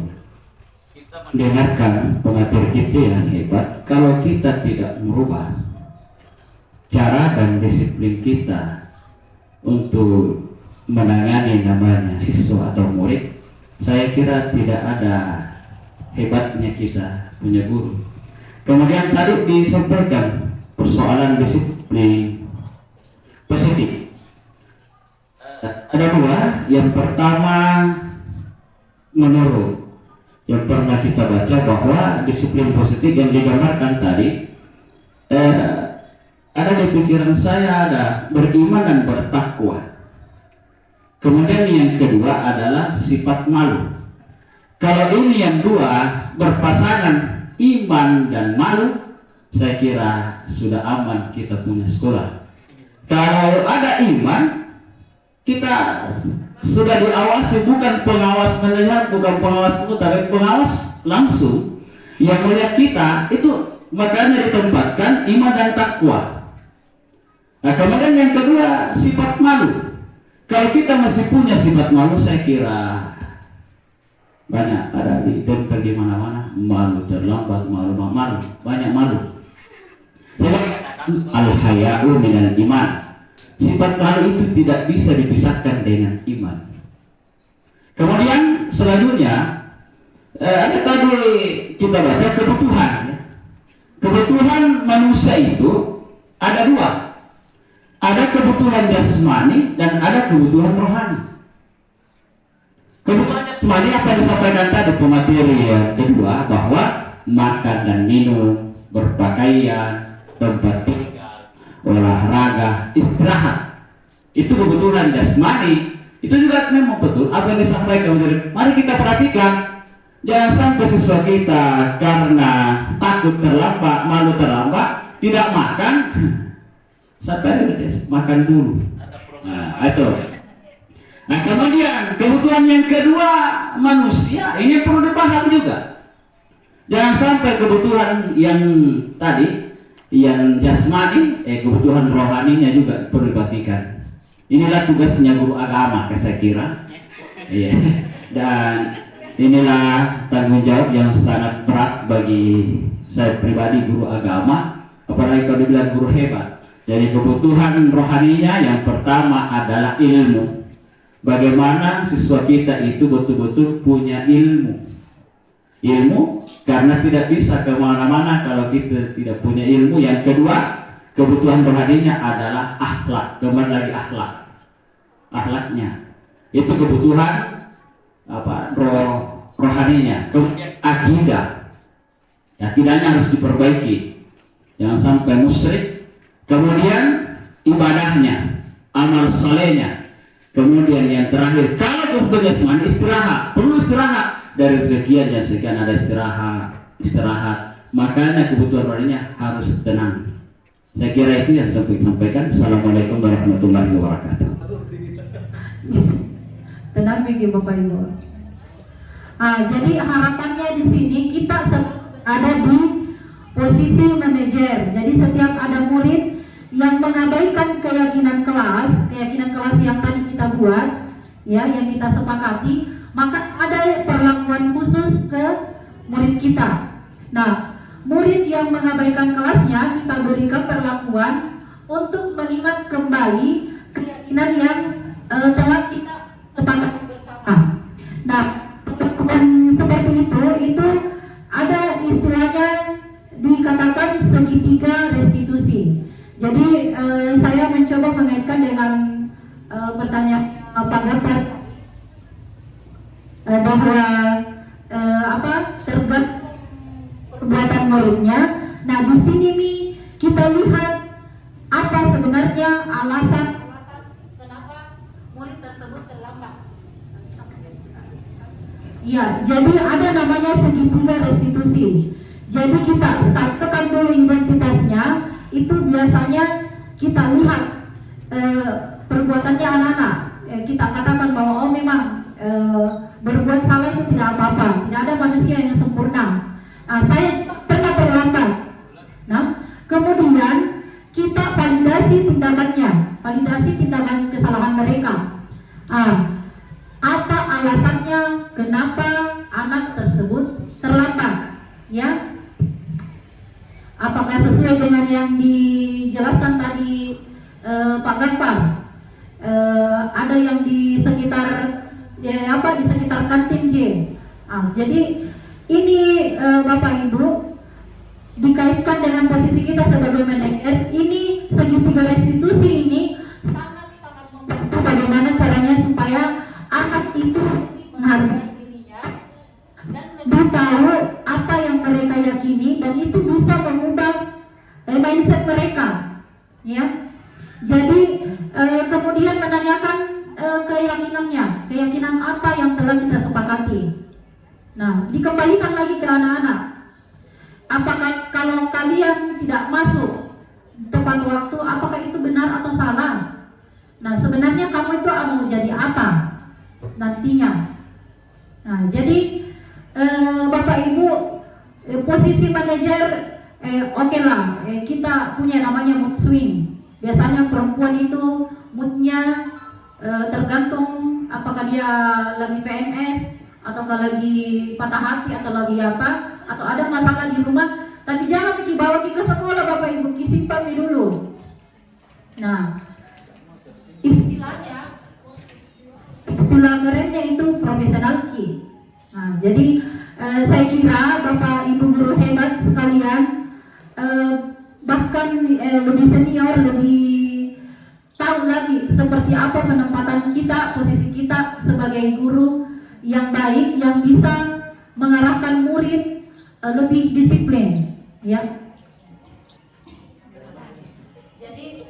Dengarkan pengatur kita yang hebat. Kalau kita tidak merubah cara dan disiplin kita untuk menangani namanya siswa atau murid, saya kira tidak ada hebatnya kita punya guru. Kemudian tadi disampaikan persoalan disiplin positif. Ada dua. Yang pertama, menurut yang pernah kita baca bahwa disiplin positif yang digambarkan tadi ada di pikiran saya ada beriman dan bertakwa. Kemudian yang kedua adalah sifat malu. Kalau ini yang dua berpasangan iman dan malu, saya kira sudah aman kita punya sekolah. Kalau ada iman, kita sudah diawasi, bukan pengawas melihat, bukan pengawas itu, tapi pengawas langsung yang melihat kita itu. Makanya ditempatkan iman dan takwa. Nah, kemudian yang kedua sifat malu. Kalau kita masih punya sifat malu, saya kira banyak ada di tempel di mana-mana, malu terlambat, malu banyak malu. Saya al-haya'u minal iman. Sifat malu itu tidak bisa dipisahkan dengan iman. Kemudian selanjutnya ada tadi kita baca kebutuhan. Kebutuhan manusia itu ada dua. Ada kebutuhan jasmani dan ada kebutuhan rohani. Kebutuhan jasmani apa yang disampaikan tadi pemateri yang kedua, bahwa makan dan minum, berpakaian, tempat tinggal, olahraga, istirahat, itu kebutuhan jasmani. Itu juga memang betul apa yang disampaikan. Mari kita perhatikan Jangan sampai siswa kita karena takut terlambat, malu terlambat, tidak makan. Sampai makan dulu. Nah, itu. Nah, kemudian kebutuhan yang kedua manusia ini perlu dipahami juga. Jangan sampai kebutuhan yang tadi, yang jasmani, kebutuhan rohaninya juga perlu diperhatikan. Inilah tugasnya guru agama, saya kira. Iya. Dan inilah tanggung jawab yang sangat berat bagi saya pribadi, guru agama. Apalagi kalau dibilang guru hebat. Jadi kebutuhan rohaninya yang pertama adalah ilmu. Bagaimana siswa kita itu betul-betul punya ilmu. Ilmu karena tidak bisa kemana-mana kalau kita tidak punya ilmu. Yang kedua, kebutuhan rohaninya adalah akhlak. Kembali lagi akhlak. Akhlaknya itu kebutuhan rohaninya. Kemudian akidah. Akidahnya harus diperbaiki. Jangan sampai musyrik. Kemudian ibadahnya, amal solehnya. Kemudian yang terakhir, kalau kebutuhan jasmani istirahat, perlu istirahat. Dari sekian ada istirahat. Makanya kebutuhan rohaninya harus tenang. Saya kira itu yang saya sampaikan. Assalamualaikum warahmatullahi wabarakatuh. Tenang bagi Bapak Ibu. Jadi harapannya di sini kita ada di posisi manajer. Jadi setiap ada murid yang mengabaikan keyakinan kelas yang tadi kita buat, ya, yang kita sepakati, maka ada perlakuan khusus ke murid kita. Nah, murid yang mengabaikan kelasnya kita berikan perlakuan untuk mengingat kembali keyakinan yang telah kita sepakati bersama. Nah, perlakuan seperti itu ada istilahnya dikatakan segitiga restitusi. Jadi saya mencoba mengaitkan dengan pertanyaan Pak Gafar bahwa tergantung perbuatan muridnya. Nah, di sini nih kita lihat apa sebenarnya alasan kenapa murid tersebut terlambat. Ya, jadi ada namanya segitiga restitusi. Jadi kita tekan dulu identitasnya. Itu biasanya kita lihat perbuatannya anak-anak. Kita katakan bahwa memang berbuat salah itu tidak apa-apa. Tidak ada manusia yang sempurna. Saya juga pernah terlambat. Nah, kemudian kita validasi tindakan kesalahan mereka. Apa alasannya kenapa anak tersebut terlambat? Ya. Apakah sesuai dengan yang dijelaskan tadi Pak Gafar? Ada yang di sekitar di sekitar kantin J. Jadi ini Bapak Ibu dikaitkan dengan posisi kita sebagai manajer. Ini segitiga restitusi ini sangat membantu bagaimana caranya supaya anak itu menghargai dirinya dan lebih tahu apa yang mereka yakini, dan itu bisa mengubah mindset mereka, ya. Jadi kemudian menanyakan keyakinan apa yang telah kita sepakati. Nah, dikembalikan lagi ke anak-anak. Apakah kalau kalian tidak masuk tepat waktu, apakah itu benar atau salah? Nah, sebenarnya kamu itu mau jadi apa nantinya? Nah, jadi Bapak Ibu, posisi manajer oke lah, kita punya namanya mood swing. Biasanya perempuan itu moodnya tergantung apakah dia lagi PMS, ataukah lagi patah hati, atau lagi apa, atau ada masalah di rumah. Tapi jangan dibawa ke sekolah Bapak Ibu, simpan dulu. Nah, istilah kerennya itu profesional key. Nah, jadi saya kira Bapak Ibu guru hebat sekalian, bahkan lebih senior, lebih tahu lagi seperti apa penempatan kita, posisi kita sebagai guru yang baik, yang bisa mengarahkan murid lebih disiplin, ya. Jadi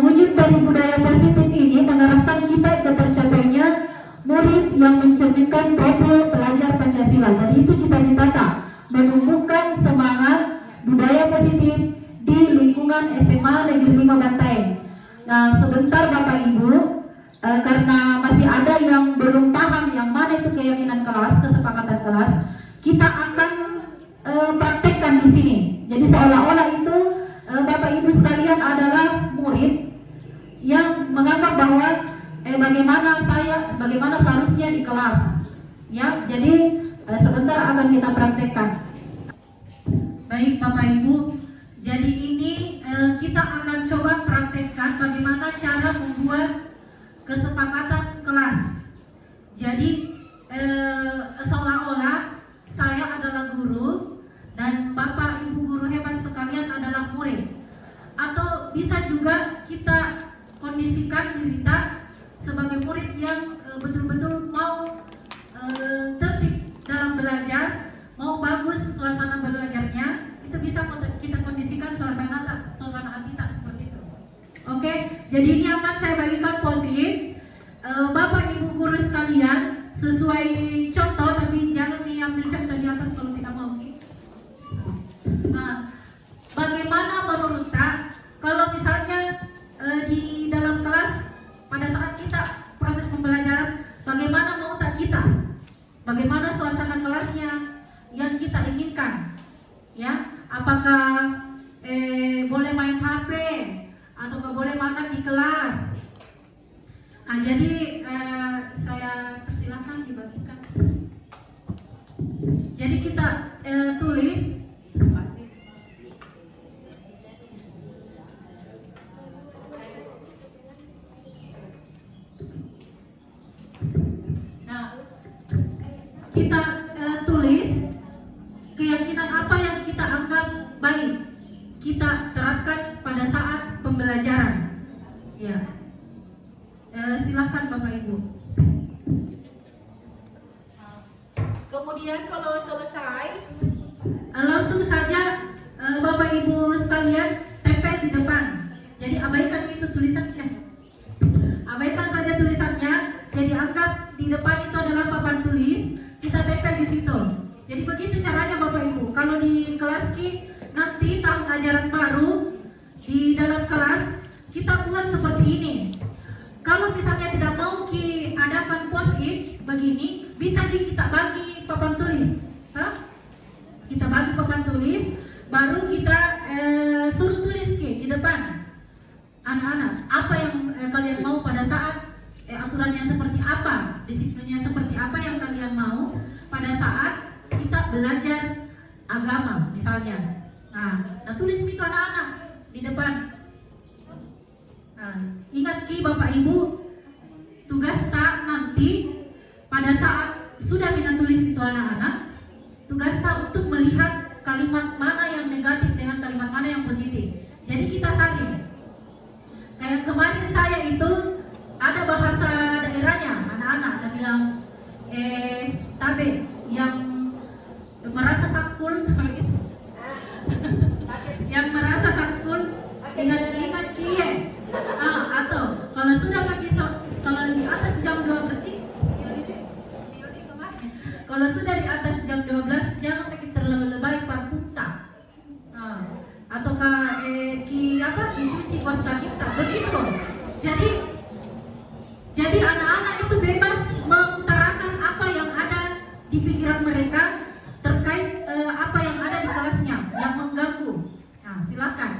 wujud dari budaya positif ini mengarahkan kita ke tercapainya murid yang mencerminkan profil pelajar Pancasila. Jadi itu cita-cita menumbuhkan semangat budaya positif di lingkungan SMA Negeri 5 Bantaeng. Nah, sebentar Bapak Ibu, karena masih ada yang belum paham yang mana itu keyakinan kelas, kesepakatan kelas, kita akan praktekkan di sini. Jadi seolah-olah itu Bapak Ibu sekalian adalah murid yang menganggap bahwa bagaimana seharusnya di kelas. Ya, jadi sebentar akan kita praktekkan. Baik Bapak Ibu, jadi ini kita akan coba praktekkan bagaimana cara membuat kesepakatan kelas. Jadi seolah-olah saya adalah guru dan Bapak Ibu guru hebat sekalian adalah murid. Atau bisa juga kita kondisikan diri kita sebagai murid yang betul-betul mau tertib dalam belajar, mau bagus suasana belajarnya, itu bisa kita kondisikan suasana kita seperti itu. Oke, jadi ini akan saya bagikan post-it. Bapak Ibu guru sekalian, sesuai contoh, tapi jangan diambil contoh di atas kalau tidak mau. Nah, bagaimana menurut Tak kalau misalnya di dalam kelas pada saat kita proses pembelajaran, bagaimana mau tak kita? Bagaimana suasana kelasnya yang kita inginkan? Ya, apakah boleh main HP atau boleh makan di kelas? Nah, jadi saya persilakan dibagikan. Jadi kita tulis. Nah, kita tulis keyakinan apa yang kita anggap baik kita terapkan pada saat pembelajaran. Ya, silakan Bapak Ibu. Kemudian kalau selesai, langsung saja Bapak Ibu sekalian tempel di depan. Jadi abaikan itu tulisannya. Abaikan saja tulisannya. Jadi anggap di depan itu adalah papan tulis, kita tempel di situ. Jadi begitu caranya Bapak Ibu. Kalau di kelas Ki nanti tahun ajaran baru di dalam kelas kita buat seperti ini. Kalau misalnya tidak mau Ki adakan post-it begini, bisa kita bagi papan tulis. Kita bagi papan tulis, baru kita suruh tulis Ki di depan. Anak-anak, apa yang kalian mau pada saat aturannya seperti apa, disiplinnya seperti apa yang kalian mau pada saat kita belajar agama misalnya. Nah tulis itu anak-anak di depan. Nah, ingat Ki Bapak Ibu, tugas tak nanti pada saat sudah kita tulis itu anak-anak, tugas tak untuk melihat kalimat mana yang negatif dengan kalimat mana yang positif. Jadi kita saling. Kayak kemarin saya itu ada bahasa daerahnya, anak-anak ada bilang tabe yang merasa sakul yang merasa sakul ingat kie. Atau kalau sudah pagi kalau di atas jam 12 kalau sudah di atas jam 12 jangan pakai terlalu lebay parputa. Ataukah dicuci kos kaki kita begitu. Jadi anak-anak itu bebas mengutarakan apa yang ada di pikiran mereka terkait apa yang ada di kelasnya yang mengganggu. Nah, silakan.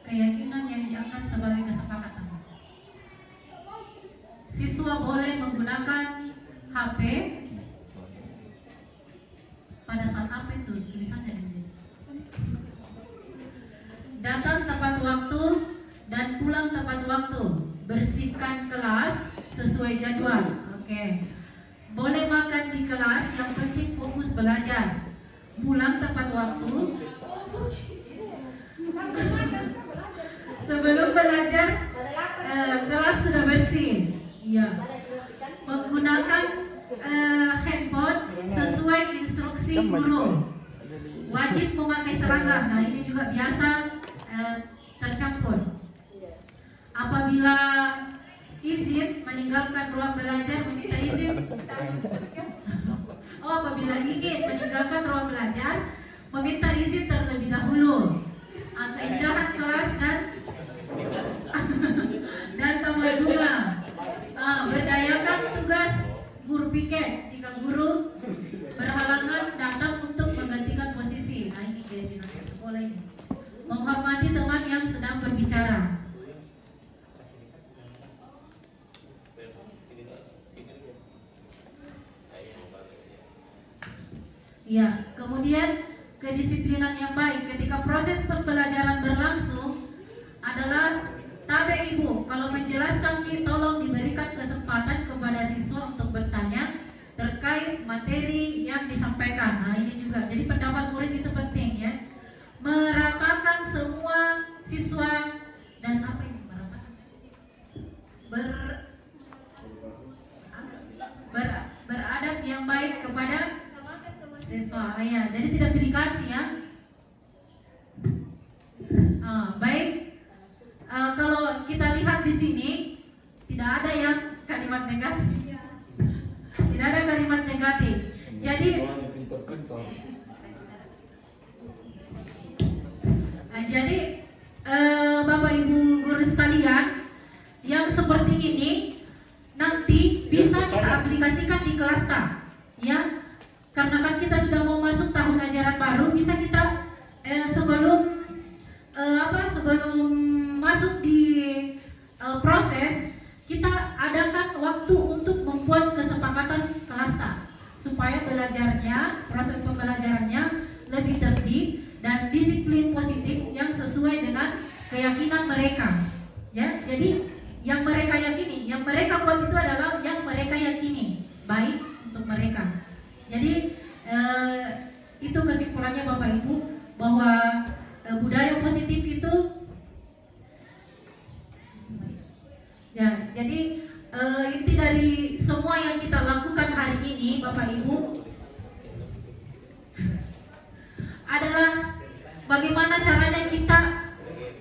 keyakinan yang dianggap sebagai kesepakatan. Siswa boleh menggunakan HP pada saat apa itu tulisannya ini? Datang tepat waktu dan pulang tepat waktu. Bersihkan kelas sesuai jadwal. Oke. Boleh makan di kelas, yang penting fokus belajar. Pulang tepat waktu. Sebelum belajar, kelas sudah bersih. Iya. Menggunakan handphone sesuai instruksi guru. Wajib memakai seragam. Nah, ini juga biasa tercampur. Apabila izin meninggalkan ruang belajar, meminta izin. Oh, apabila ingin meninggalkan ruang belajar, meminta izin terlebih dahulu. Keindahan kelas dan taman bunga. Berdayakan tugas guru piket jika guru berhalangan datang untuk menggantikan posisi. Nah, ini keyakinan sekolah ini. Menghormati teman yang sedang berbicara. Ya, kemudian kedisiplinan yang baik ketika proses pembelajaran berlangsung adalah tabe ibu. Kalau menjelaskan tolong diberikan kesempatan kepada siswa untuk bertanya terkait materi yang disampaikan. Nah, ini juga. Jadi pendapat murid itu penting ya. Meratakan semua siswa dan apa ini meratakan? Beradab yang baik kepada siswa. Ya, jadi tidak pilih kasih ya. Baik. Kalau kita lihat di sini tidak ada yang kalimat negatif. Tidak ada kalimat negatif. Jadi Bapak Ibu guru sekalian, yang seperti ini nanti bisa kita aplikasikan di kelas ya. Karena kan kita sudah mau masuk tahun ajaran baru, bisa kita sebelum masuk di proses, kita adakan waktu untuk membuat kesepakatan kelas supaya proses pembelajarannya lebih tertib dan disiplin positif yang sesuai dengan keyakinan mereka. Ya, jadi yang mereka yakini, yang mereka buat itu adalah yang mereka yakini baik untuk mereka. Jadi itu kesimpulannya Bapak Ibu, bahwa budaya positif itu ya, jadi inti dari semua yang kita lakukan hari ini Bapak Ibu adalah bagaimana caranya kita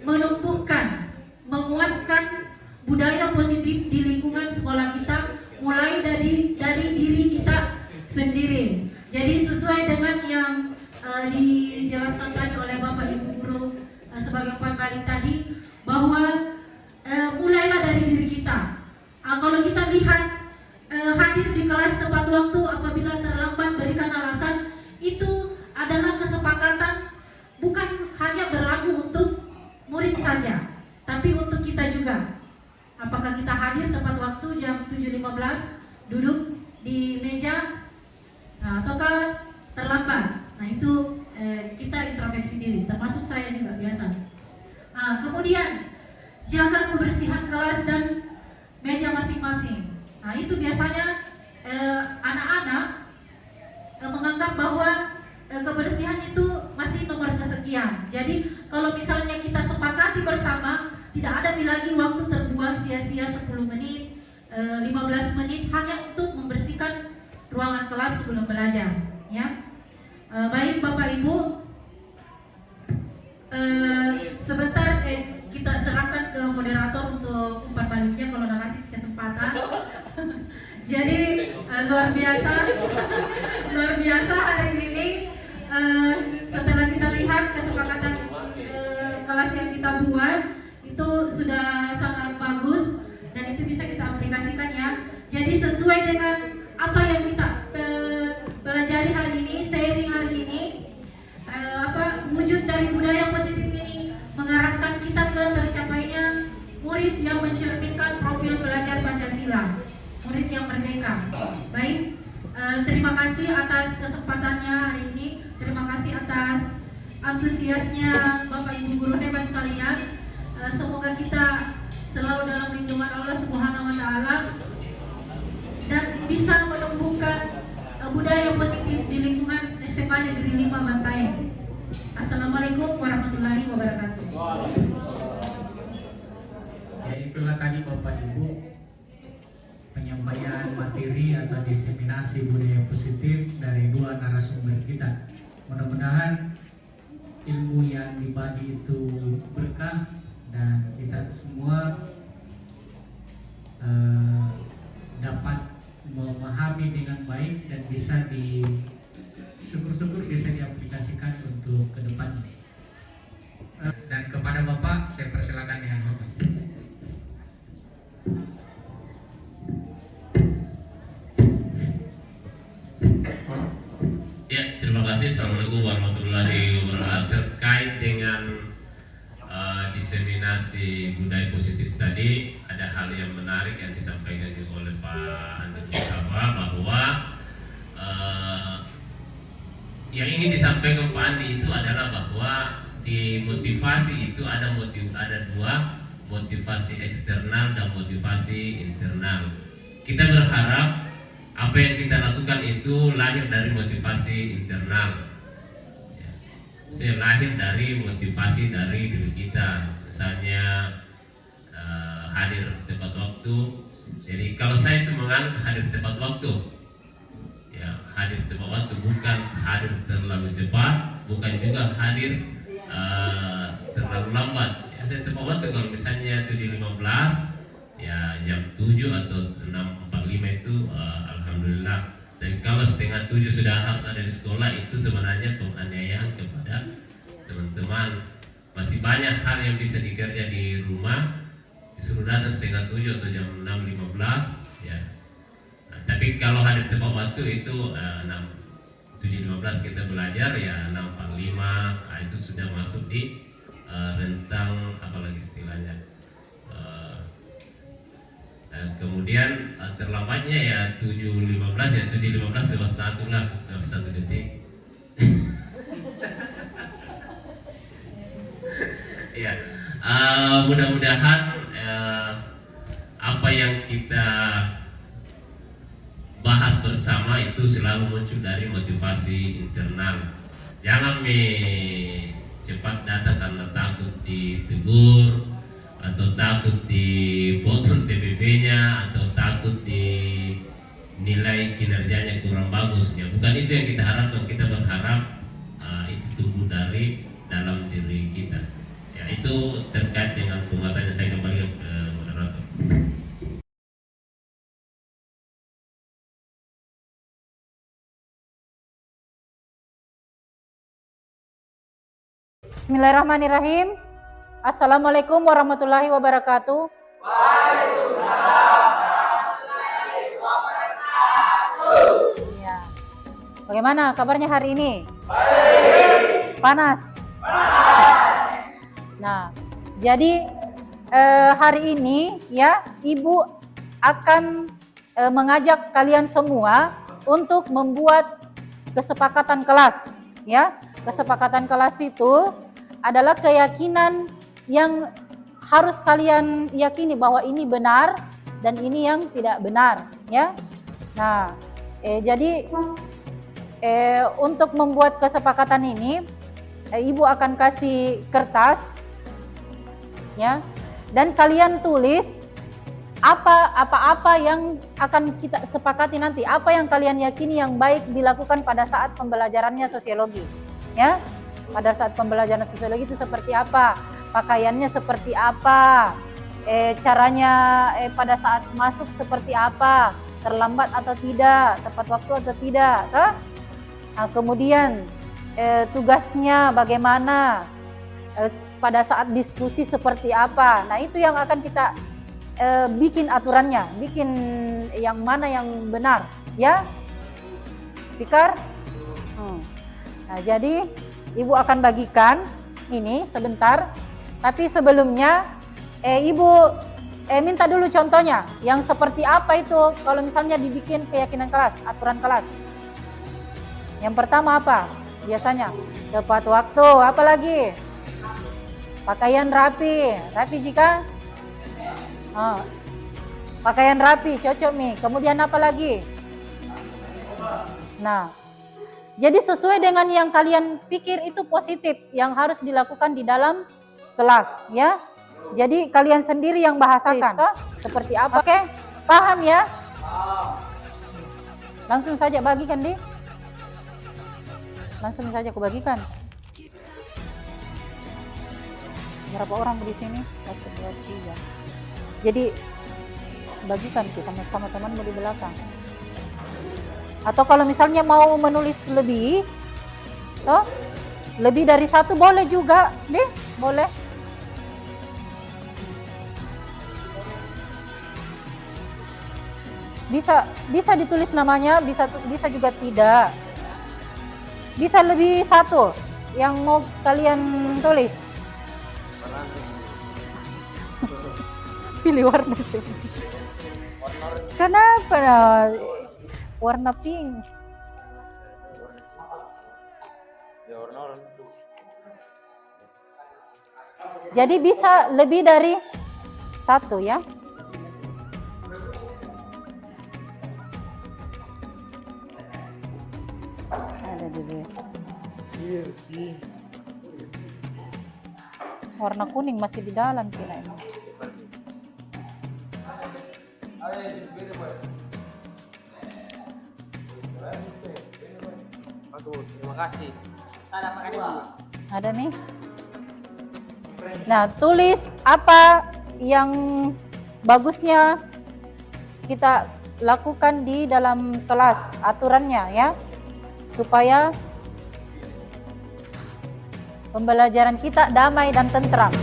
menumbuhkan, menguatkan budaya positif di lingkungan sekolah kita, mulai dari diri kita sendiri. Jadi sesuai dengan yang dijelaskan tadi oleh Bapak Ibu guru sebagai kali tadi, bahwa mulailah dari diri kita. Kalau kita lihat hadir di kelas tepat waktu, apabila terlambat berikan alasan, itu adalah kesepakatan bukan hanya berlaku untuk murid saja, tapi untuk kita juga. Apakah kita hadir tepat waktu jam 7.15, duduk di meja, ataukah terlambat? Nah, itu kita introspeksi diri, termasuk saya juga biasa. Kemudian jaga kebersihan kelas dan meja masing-masing. Nah, itu biasanya anak-anak menganggap bahwa kebersihan itu masih nomor kesekian. Jadi kalau misalnya kita sepakati bersama, tidak ada lagi waktu terbuang sia-sia 10 menit, 15 menit hanya untuk membersihkan ruangan kelas sebelum belajar. Ya, baik Bapak Ibu, sebentar kita serahkan ke moderator untuk umpan baliknya kalau udah kasih kesempatan. Jadi luar biasa hari ini. Setelah kita lihat kesepakatan kelas yang kita buat itu sudah sangat bagus dan itu bisa kita aplikasikan ya. Jadi sesuai dengan apa yang kita pelajari hari ini, sharing hari ini, wujud dari budaya positif ini mengarahkan kita ke Terima kasih atas kesempatannya hari ini. Terima kasih atas antusiasnya Bapak Ibu guru hebat sekalian. Semoga kita selalu dalam lindungan Allah Subhanahu wa taala dan bisa menumbuhkan budaya positif di lingkungan SMA Negeri 5 Bantaeng. Assalamualaikum warahmatullahi wabarakatuh. Ya, itulah tadi Bapak Ibu penyampaian materi atau diseminasi budaya positif dari dua narasumber kita. Mudah-mudahan ilmu yang dibagi itu berkah dan kita semua dapat memahami dengan baik dan bisa syukur-syukur bisa diaplikasikan untuk ke depan ini. Dan kepada Bapak saya persilakan dengan hormat. Ya, terima kasih. Assalamualaikum warahmatullahi wabarakatuh. Terkait dengan diseminasi budaya positif tadi, ada hal yang menarik yang disampaikan oleh Pak Andri bahwa yang ingin disampaikan Pak Andi itu adalah bahwa di motivasi itu ada dua, motivasi eksternal dan motivasi internal. Kita berharap apa yang kita lakukan itu lahir dari motivasi internal. Saya lahir dari motivasi dari diri kita, misalnya hadir tepat waktu. Jadi kalau saya itu menganut hadir tepat waktu, ya hadir tepat waktu, bukan hadir terlalu cepat, bukan juga hadir terlalu lambat. Hadir tepat waktu kalau misalnya 7.15, ya jam 7 atau 6.45 itu alhamdulillah. Dan kalau setengah 7 sudah harus ada di sekolah, itu sebenarnya penganiayaan kepada teman-teman. Masih banyak hal yang bisa dikerja di rumah, disuruh datang setengah 7 atau jam 6.15, ya. Nah, tapi kalau hadir tepat waktu itu 7.15 kita belajar, ya 6.45, nah, itu sudah masuk di rentang apalagi istilahnya. Kemudian terlambatnya ya 7.15, ya 7.15 lewat 1 lah, lewat 1 detik. Ya, mudah-mudahan apa yang kita bahas bersama itu selalu muncul dari motivasi internal. Jangan cepat datang karena takut ditegur, atau takut dipotong TBB-nya, atau takut dinilai kinerjanya kurang bagus. Ya, bukan itu yang kita harapkan. Kita berharap itu tumbuh dari dalam diri kita. Ya, itu terkait dengan pembuatannya. Saya kembali ke moderator. Bismillahirrahmanirrahim. Assalamualaikum warahmatullahi wabarakatuh. Waalaikumsalam warahmatullahi wabarakatuh. Ya. Bagaimana kabarnya hari ini? Baik. Panas? Panas. Nah, jadi hari ini ya Ibu akan mengajak kalian semua untuk membuat kesepakatan kelas. Ya, kesepakatan kelas itu adalah keyakinan yang harus kalian yakini bahwa ini benar dan ini yang tidak benar, ya. Nah, jadi untuk membuat kesepakatan ini, Ibu akan kasih kertas, ya, dan kalian tulis apa-apa yang akan kita sepakati nanti, apa yang kalian yakini yang baik dilakukan pada saat pembelajarannya sosiologi, ya. Pada saat pembelajaran sosiologi itu seperti apa, pakaiannya seperti apa, caranya pada saat masuk seperti apa, terlambat atau tidak, tepat waktu atau tidak, nah, kemudian tugasnya bagaimana, pada saat diskusi seperti apa. Nah, itu yang akan kita bikin aturannya, bikin yang mana yang benar, ya, Fikar. Nah, jadi Ibu akan bagikan ini sebentar, tapi sebelumnya Ibu minta dulu contohnya yang seperti apa itu kalau misalnya dibikin keyakinan kelas, aturan kelas. Yang pertama apa? Biasanya tepat waktu. Apa lagi? Pakaian rapi. Rapi jika? Pakaian rapi, cocok Mi. Kemudian apa lagi? Nah, jadi sesuai dengan yang kalian pikir itu positif yang harus dilakukan di dalam kelas, ya. Jadi kalian sendiri yang bahasakan seperti apa. Oke, paham ya? Langsung saja bagikan, Di. Langsung saja aku bagikan. Berapa orang di sini? 1, 2, 3. Jadi bagikan kita sama teman di belakang. Atau kalau misalnya mau menulis lebih, lebih dari 1 boleh juga, deh, boleh. Bisa ditulis namanya, bisa juga tidak. Bisa lebih 1 yang mau kalian tulis. Pilih warna sih. Kenapa? Warna pink. Jadi bisa lebih dari 1 ya. Ada dulu. Warna kuning masih di dalam kira ini. Terima kasih. Ada nih. Nah, tulis apa yang bagusnya kita lakukan di dalam kelas, aturannya ya, supaya pembelajaran kita damai dan tentram.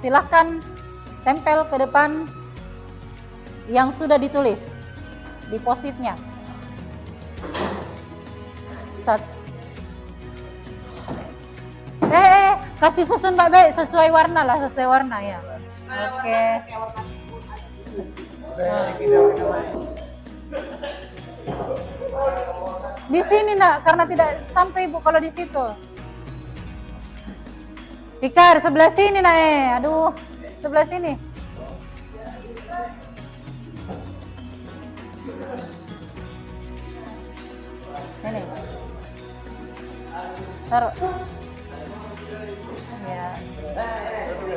silahkan tempel ke depan yang sudah ditulis di post-itnya. Kasih susun baik-baik sesuai warna lah, sesuai warna ya. Oke. Di sini nak, karena tidak sampai Bu kalau di situ. Fikar sebelah sini nak aduh, sebelah sini. Ini. Taruh. Ya.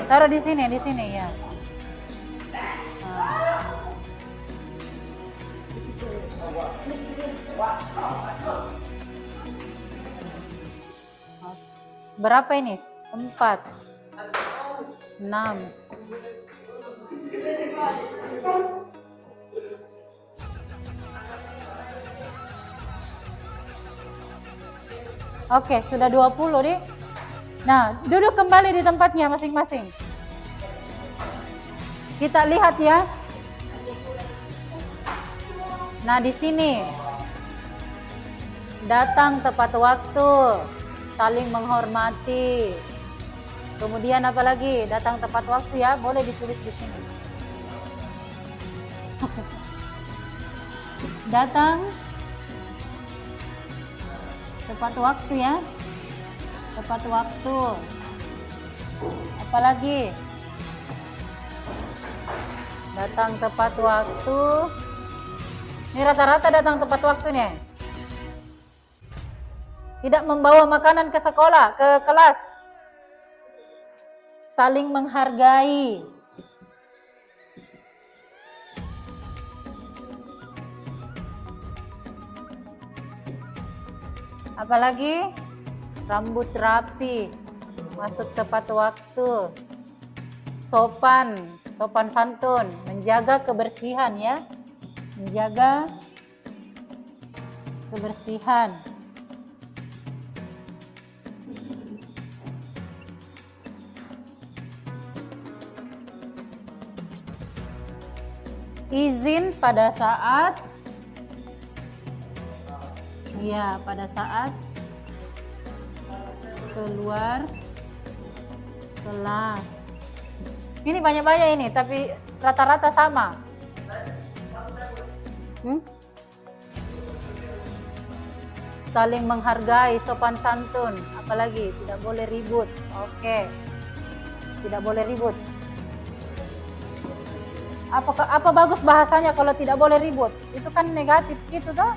Taruh di sini ya. Berapa ini? 4, 6. Oke, sudah 20 nih. Nah, duduk kembali di tempatnya masing-masing. Kita lihat ya. Nah, di sini datang tepat waktu, saling menghormati. Kemudian apa lagi? Datang tepat waktu ya, boleh ditulis di sini. Datang tepat waktu ya. Tepat waktu. Apalagi? Datang tepat waktu. Ini rata-rata datang tepat waktu nih. Tidak membawa makanan ke sekolah, ke kelas. Saling menghargai. Apalagi? Rambut rapi, masuk tepat waktu, sopan santun, menjaga kebersihan ya, menjaga kebersihan. Izin pada saat, ya pada saat keluar kelas. Ini banyak-banyak ini, tapi rata-rata sama. Saling menghargai, sopan santun. Apalagi tidak boleh ribut. Oke. Tidak boleh ribut. Apa bagus bahasanya kalau tidak boleh ribut? Itu kan negatif gitu toh.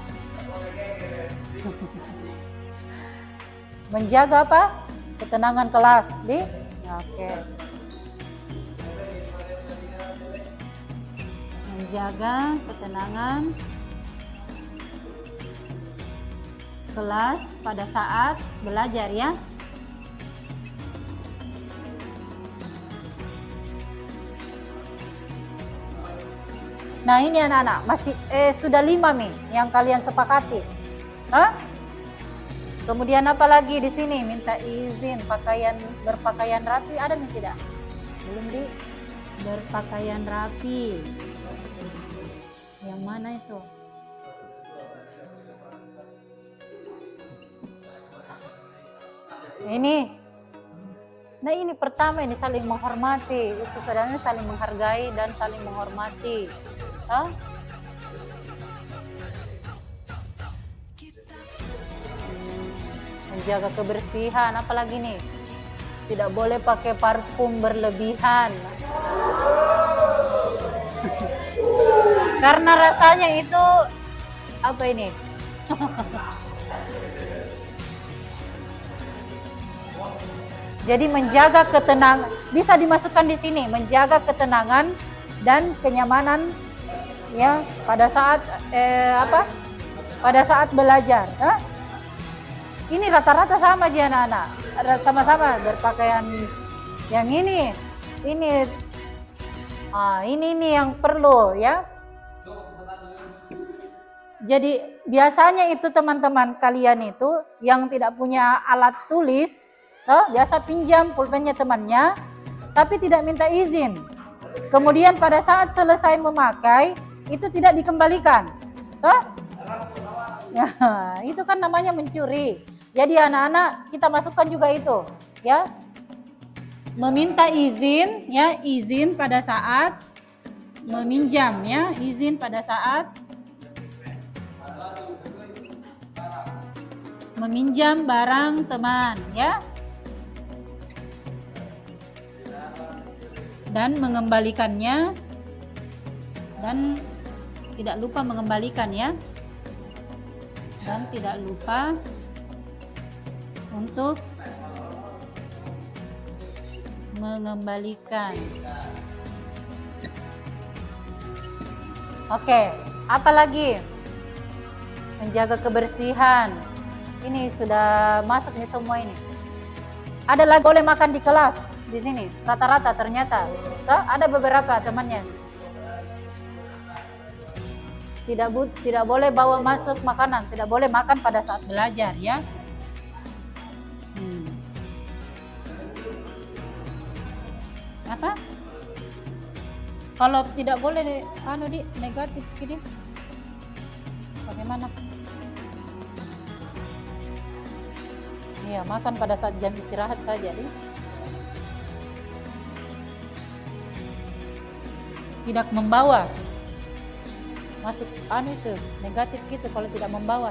Menjaga apa? Ketenangan kelas di. Oke. Menjaga ketenangan kelas pada saat belajar ya. Nah, ini anak-anak masih sudah 5 nih yang kalian sepakati. Hah? Kemudian apa lagi di sini? Minta izin berpakaian rapi, ada nih tidak? Belum di berpakaian rapi. Yang mana itu? Ini. Nah, ini pertama ini saling menghormati. Itu sebenarnya saling menghargai dan saling menghormati. Hah? Menjaga kebersihan, apalagi nih? Tidak boleh pakai parfum berlebihan. Karena rasanya itu apa ini? Jadi menjaga ketenangan, bisa dimasukkan di sini, menjaga ketenangan dan kenyamanan ya pada saat pada saat belajar. Ini rata-rata sama aja anak-anak, sama-sama berpakaian yang ini yang perlu ya. Jadi biasanya itu teman-teman kalian itu yang tidak punya alat tulis, biasa pinjam pulpennya temannya, tapi tidak minta izin. Kemudian pada saat selesai memakai, itu tidak dikembalikan. Toh? Ya, itu kan namanya mencuri. Jadi anak-anak kita masukkan juga itu, ya. Meminta izin, ya, izin pada saat meminjam, ya, izin pada saat meminjam barang teman, ya. Dan mengembalikannya, dan tidak lupa mengembalikan, ya. Dan tidak lupa untuk mengembalikan. Oke, apalagi? Menjaga kebersihan. Ini sudah masuk nih semua ini. Ada lagi boleh makan di kelas di sini. Rata-rata ternyata. Toh, ada beberapa temannya. Tidak boleh bawa masuk makanan, tidak boleh makan pada saat belajar, ya. Apa? Kalau tidak boleh negatif gini. Bagaimana? Iya, makan pada saat jam istirahat saja, nih. Tidak membawa. Masuk itu negatif gitu kalau tidak membawa.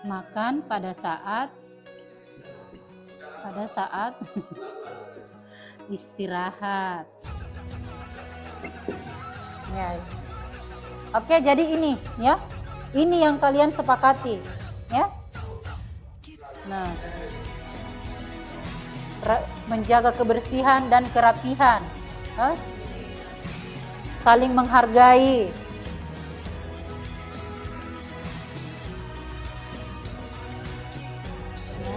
Makan pada saat istirahat. Ya. Oke, jadi ini, ya. Ini yang kalian sepakati, ya. Nah, menjaga kebersihan dan kerapihan, saling menghargai.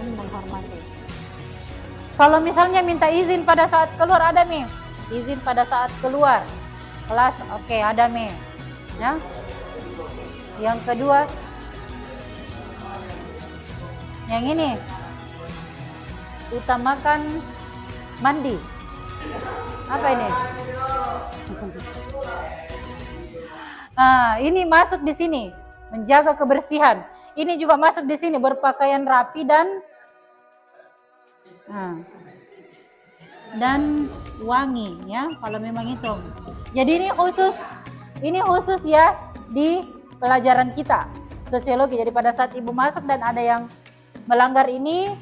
Menghormati. Kalau misalnya minta izin pada saat keluar, ada Mi. Izin pada saat keluar kelas, oke, ada Mi. Ya. Yang kedua, yang ini, utamakan mandi. Apa ini? Nah, ini masuk di sini, menjaga kebersihan. Ini juga masuk di sini, berpakaian rapi dan wangi, ya, kalau memang itu. Jadi ini khusus ya di pelajaran kita sosiologi. Jadi pada saat ibu masuk dan ada yang melanggar ini,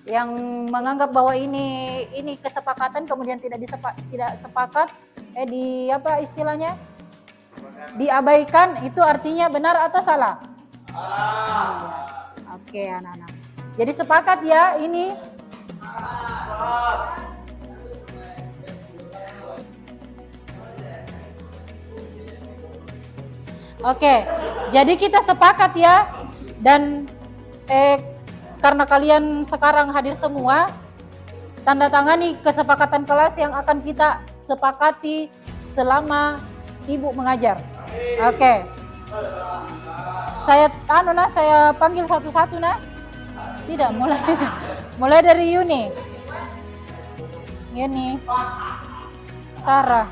yang menganggap bahwa ini kesepakatan kemudian tidak sepakat, istilahnya diabaikan, itu artinya benar atau salah? Oke, anak-anak. Jadi sepakat ya ini. Oke, jadi kita sepakat ya. Dan karena kalian sekarang hadir semua, tanda tangani kesepakatan kelas yang akan kita sepakati selama ibu mengajar. Oke. Saya panggil satu-satu nah. Tidak, mulai dari Yuni, Sarah.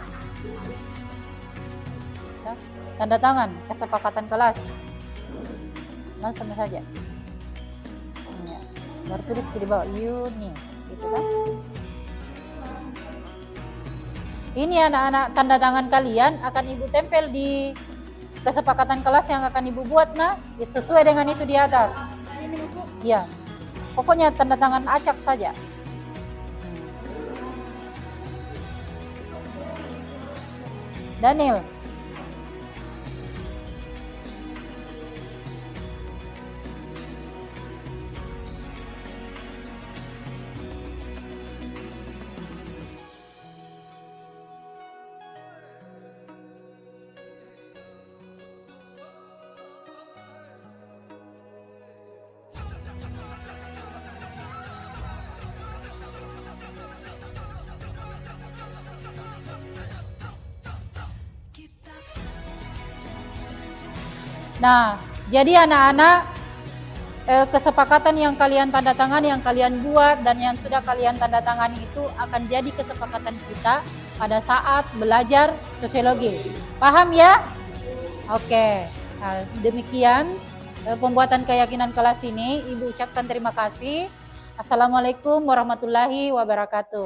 Tanda tangan kesepakatan kelas. Langsung saja. Baru tulis di bawah Yuni, gitu kan? Ini anak-anak, tanda tangan kalian akan ibu tempel di kesepakatan kelas yang akan ibu buat, nah, sesuai dengan itu di atas. Ya, pokoknya tanda tangan acak saja. Daniel. Nah, Jadi anak-anak, kesepakatan yang kalian tanda tangan, yang kalian buat dan yang sudah kalian tanda tangani itu akan jadi kesepakatan kita pada saat belajar sosiologi. Paham ya? Oke. Nah, demikian pembuatan keyakinan kelas ini. Ibu ucapkan terima kasih. Assalamualaikum warahmatullahi wabarakatuh.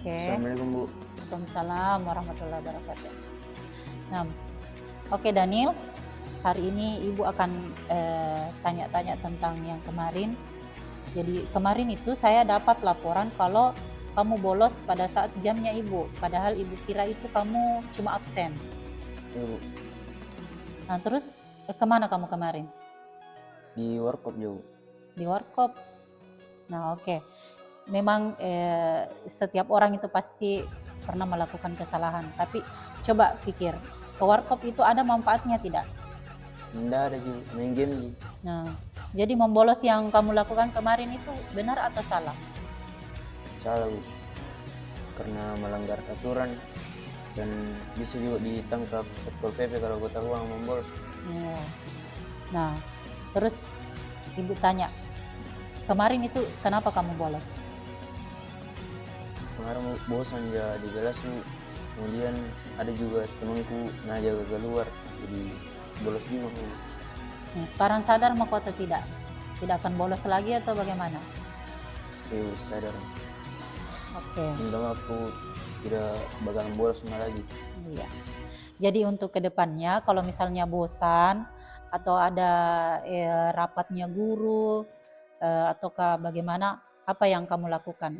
Assalamualaikum Bu. Waalaikumsalam warahmatullahi wabarakatuh. Nah, oke Daniel, hari ini Ibu akan tanya-tanya tentang yang kemarin. Jadi kemarin itu saya dapat laporan kalau kamu bolos pada saat jamnya Ibu, padahal Ibu kira itu kamu cuma absen. Iya Bu. Nah terus kemana kamu kemarin? Di warkop jauh. Di warkop. Nah oke. Memang setiap orang itu pasti pernah melakukan kesalahan, tapi coba pikir, ke warkop itu ada manfaatnya tidak? Nggak ada juga, main game Ji. Nah, jadi membolos yang kamu lakukan kemarin itu benar atau salah? Salah Bu. Karena melanggar aturan dan bisa juga ditangkap Satpol PP kalau ketahuan membolos. Nah, terus Ibu tanya, kemarin itu kenapa kamu bolos? Kemarin bosan ya di kelas Bu. Kemudian ada juga temanku ngajak keluar, jadi bolos juga Bu. Nah, sekarang sadar mau atau tidak? Tidak akan bolos lagi atau bagaimana? Iya sadar. Oke. Undang aku tidak bakal bolos lagi. Iya. Jadi untuk kedepannya kalau misalnya bosan atau ada rapatnya guru ataukah bagaimana, apa yang kamu lakukan?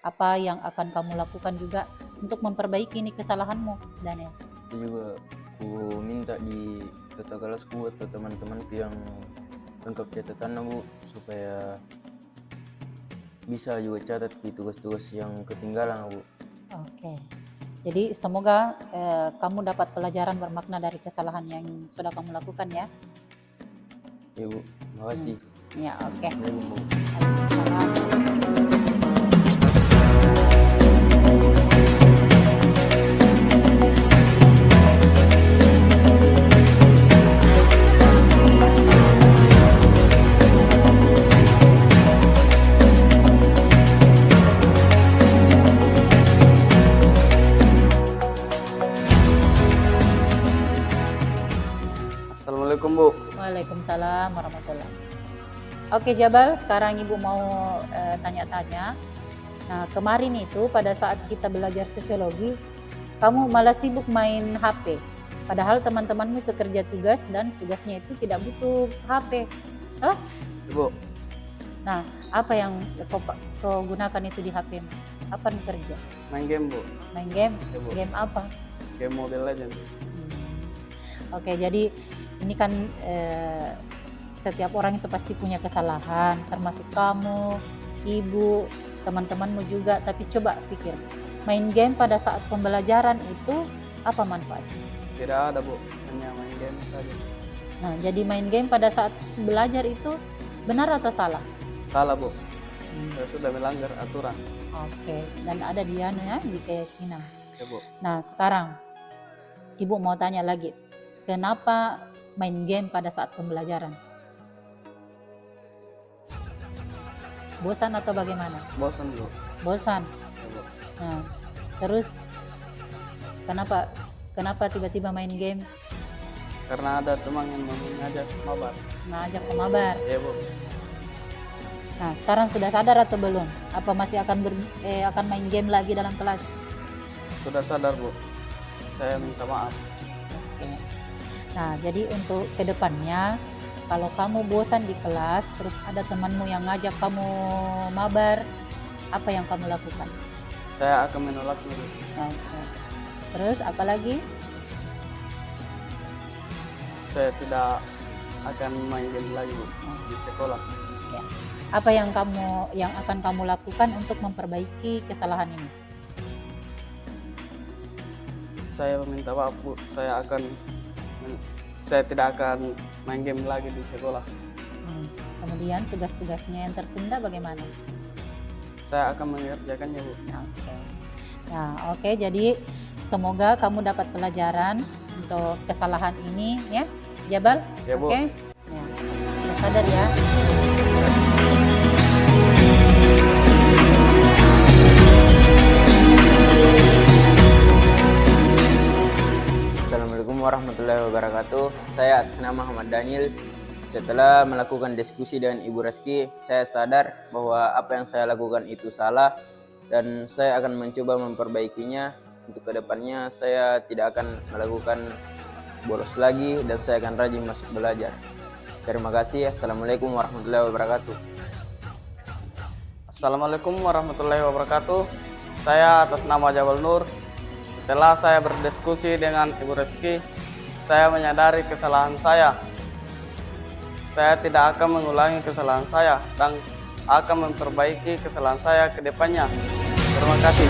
Apa yang akan kamu lakukan juga untuk memperbaiki ini kesalahanmu, Daniel? Itu juga aku minta di tata kelasku atau teman-temanku yang lengkap catatan Bu, supaya bisa juga catat di tugas-tugas yang ketinggalan Bu. Oke. Jadi semoga kamu dapat pelajaran bermakna dari kesalahan yang sudah kamu lakukan ya. Ya Bu, makasih. Ya oke. Assalamualaikum Bu. Waalaikumsalam. Assalamualaikum Bu. Waalaikumsalam warahmatullahi. Oke Jabal, sekarang Ibu mau tanya-tanya. Nah kemarin itu pada saat kita belajar sosiologi, kamu malah sibuk main HP. Padahal teman-temanmu itu kerja tugas dan tugasnya itu tidak butuh HP. Hah? Bu. Nah apa yang kau gunakan itu di HP? Apa yang kerja? Main game Bu. Main game? Ya, Bu. Game apa? Game Mobile Legends. Oke, jadi ini kan setiap orang itu pasti punya kesalahan, termasuk kamu, ibu, teman-temanmu juga. Tapi coba pikir, main game pada saat pembelajaran itu apa manfaatnya? Tidak ada Bu, hanya main game saja. Nah, jadi main game pada saat belajar itu benar atau salah? Salah Bu, saya sudah melanggar aturan. Oke, dan ada di di keyakinan. Ya Bu. Nah, sekarang Ibu mau tanya lagi. Kenapa main game pada saat pembelajaran? Bosan atau bagaimana? Bosan Bu. Bosan. Ya, Bu. Nah, terus kenapa tiba-tiba main game? Karena ada teman yang mengajak mabar. Ngajak ke mabar. Ya Bu. Nah, sekarang sudah sadar atau belum? Apa masih akan akan main game lagi dalam kelas? Sudah sadar Bu. Saya minta maaf. Oke. Nah, jadi untuk kedepannya, kalau kamu bosan di kelas, terus ada temanmu yang ngajak kamu mabar, apa yang kamu lakukan? Saya akan menolaknya. Oke. Terus apa lagi? Saya tidak akan main game lagi, Bu, di sekolah. Ya. Apa yang akan kamu lakukan untuk memperbaiki kesalahan ini? Saya meminta maaf, Bu. Saya tidak akan main game lagi di sekolah. Kemudian tugas-tugasnya yang tertunda bagaimana? Saya akan mengerjakannya, Bu. Oke. Nah, oke. Jadi semoga kamu dapat pelajaran untuk kesalahan ini, ya, Jabal. Ya, Bu. Oke. Ya. Sudah sadar ya. Assalamualaikum warahmatullahi wabarakatuh. Saya atas nama Muhammad Daniel. Setelah melakukan diskusi dengan Ibu Reski, saya sadar bahwa apa yang saya lakukan itu salah dan saya akan mencoba memperbaikinya. Untuk kedepannya saya tidak akan melakukan bolos lagi dan saya akan rajin masuk belajar. Terima kasih. Assalamualaikum warahmatullahi wabarakatuh. Assalamualaikum warahmatullahi wabarakatuh. Saya atas nama Jabal Nur. Setelah saya berdiskusi dengan Ibu Reski, saya menyadari kesalahan saya. Saya tidak akan mengulangi kesalahan saya dan akan memperbaiki kesalahan saya ke depannya. Terima kasih.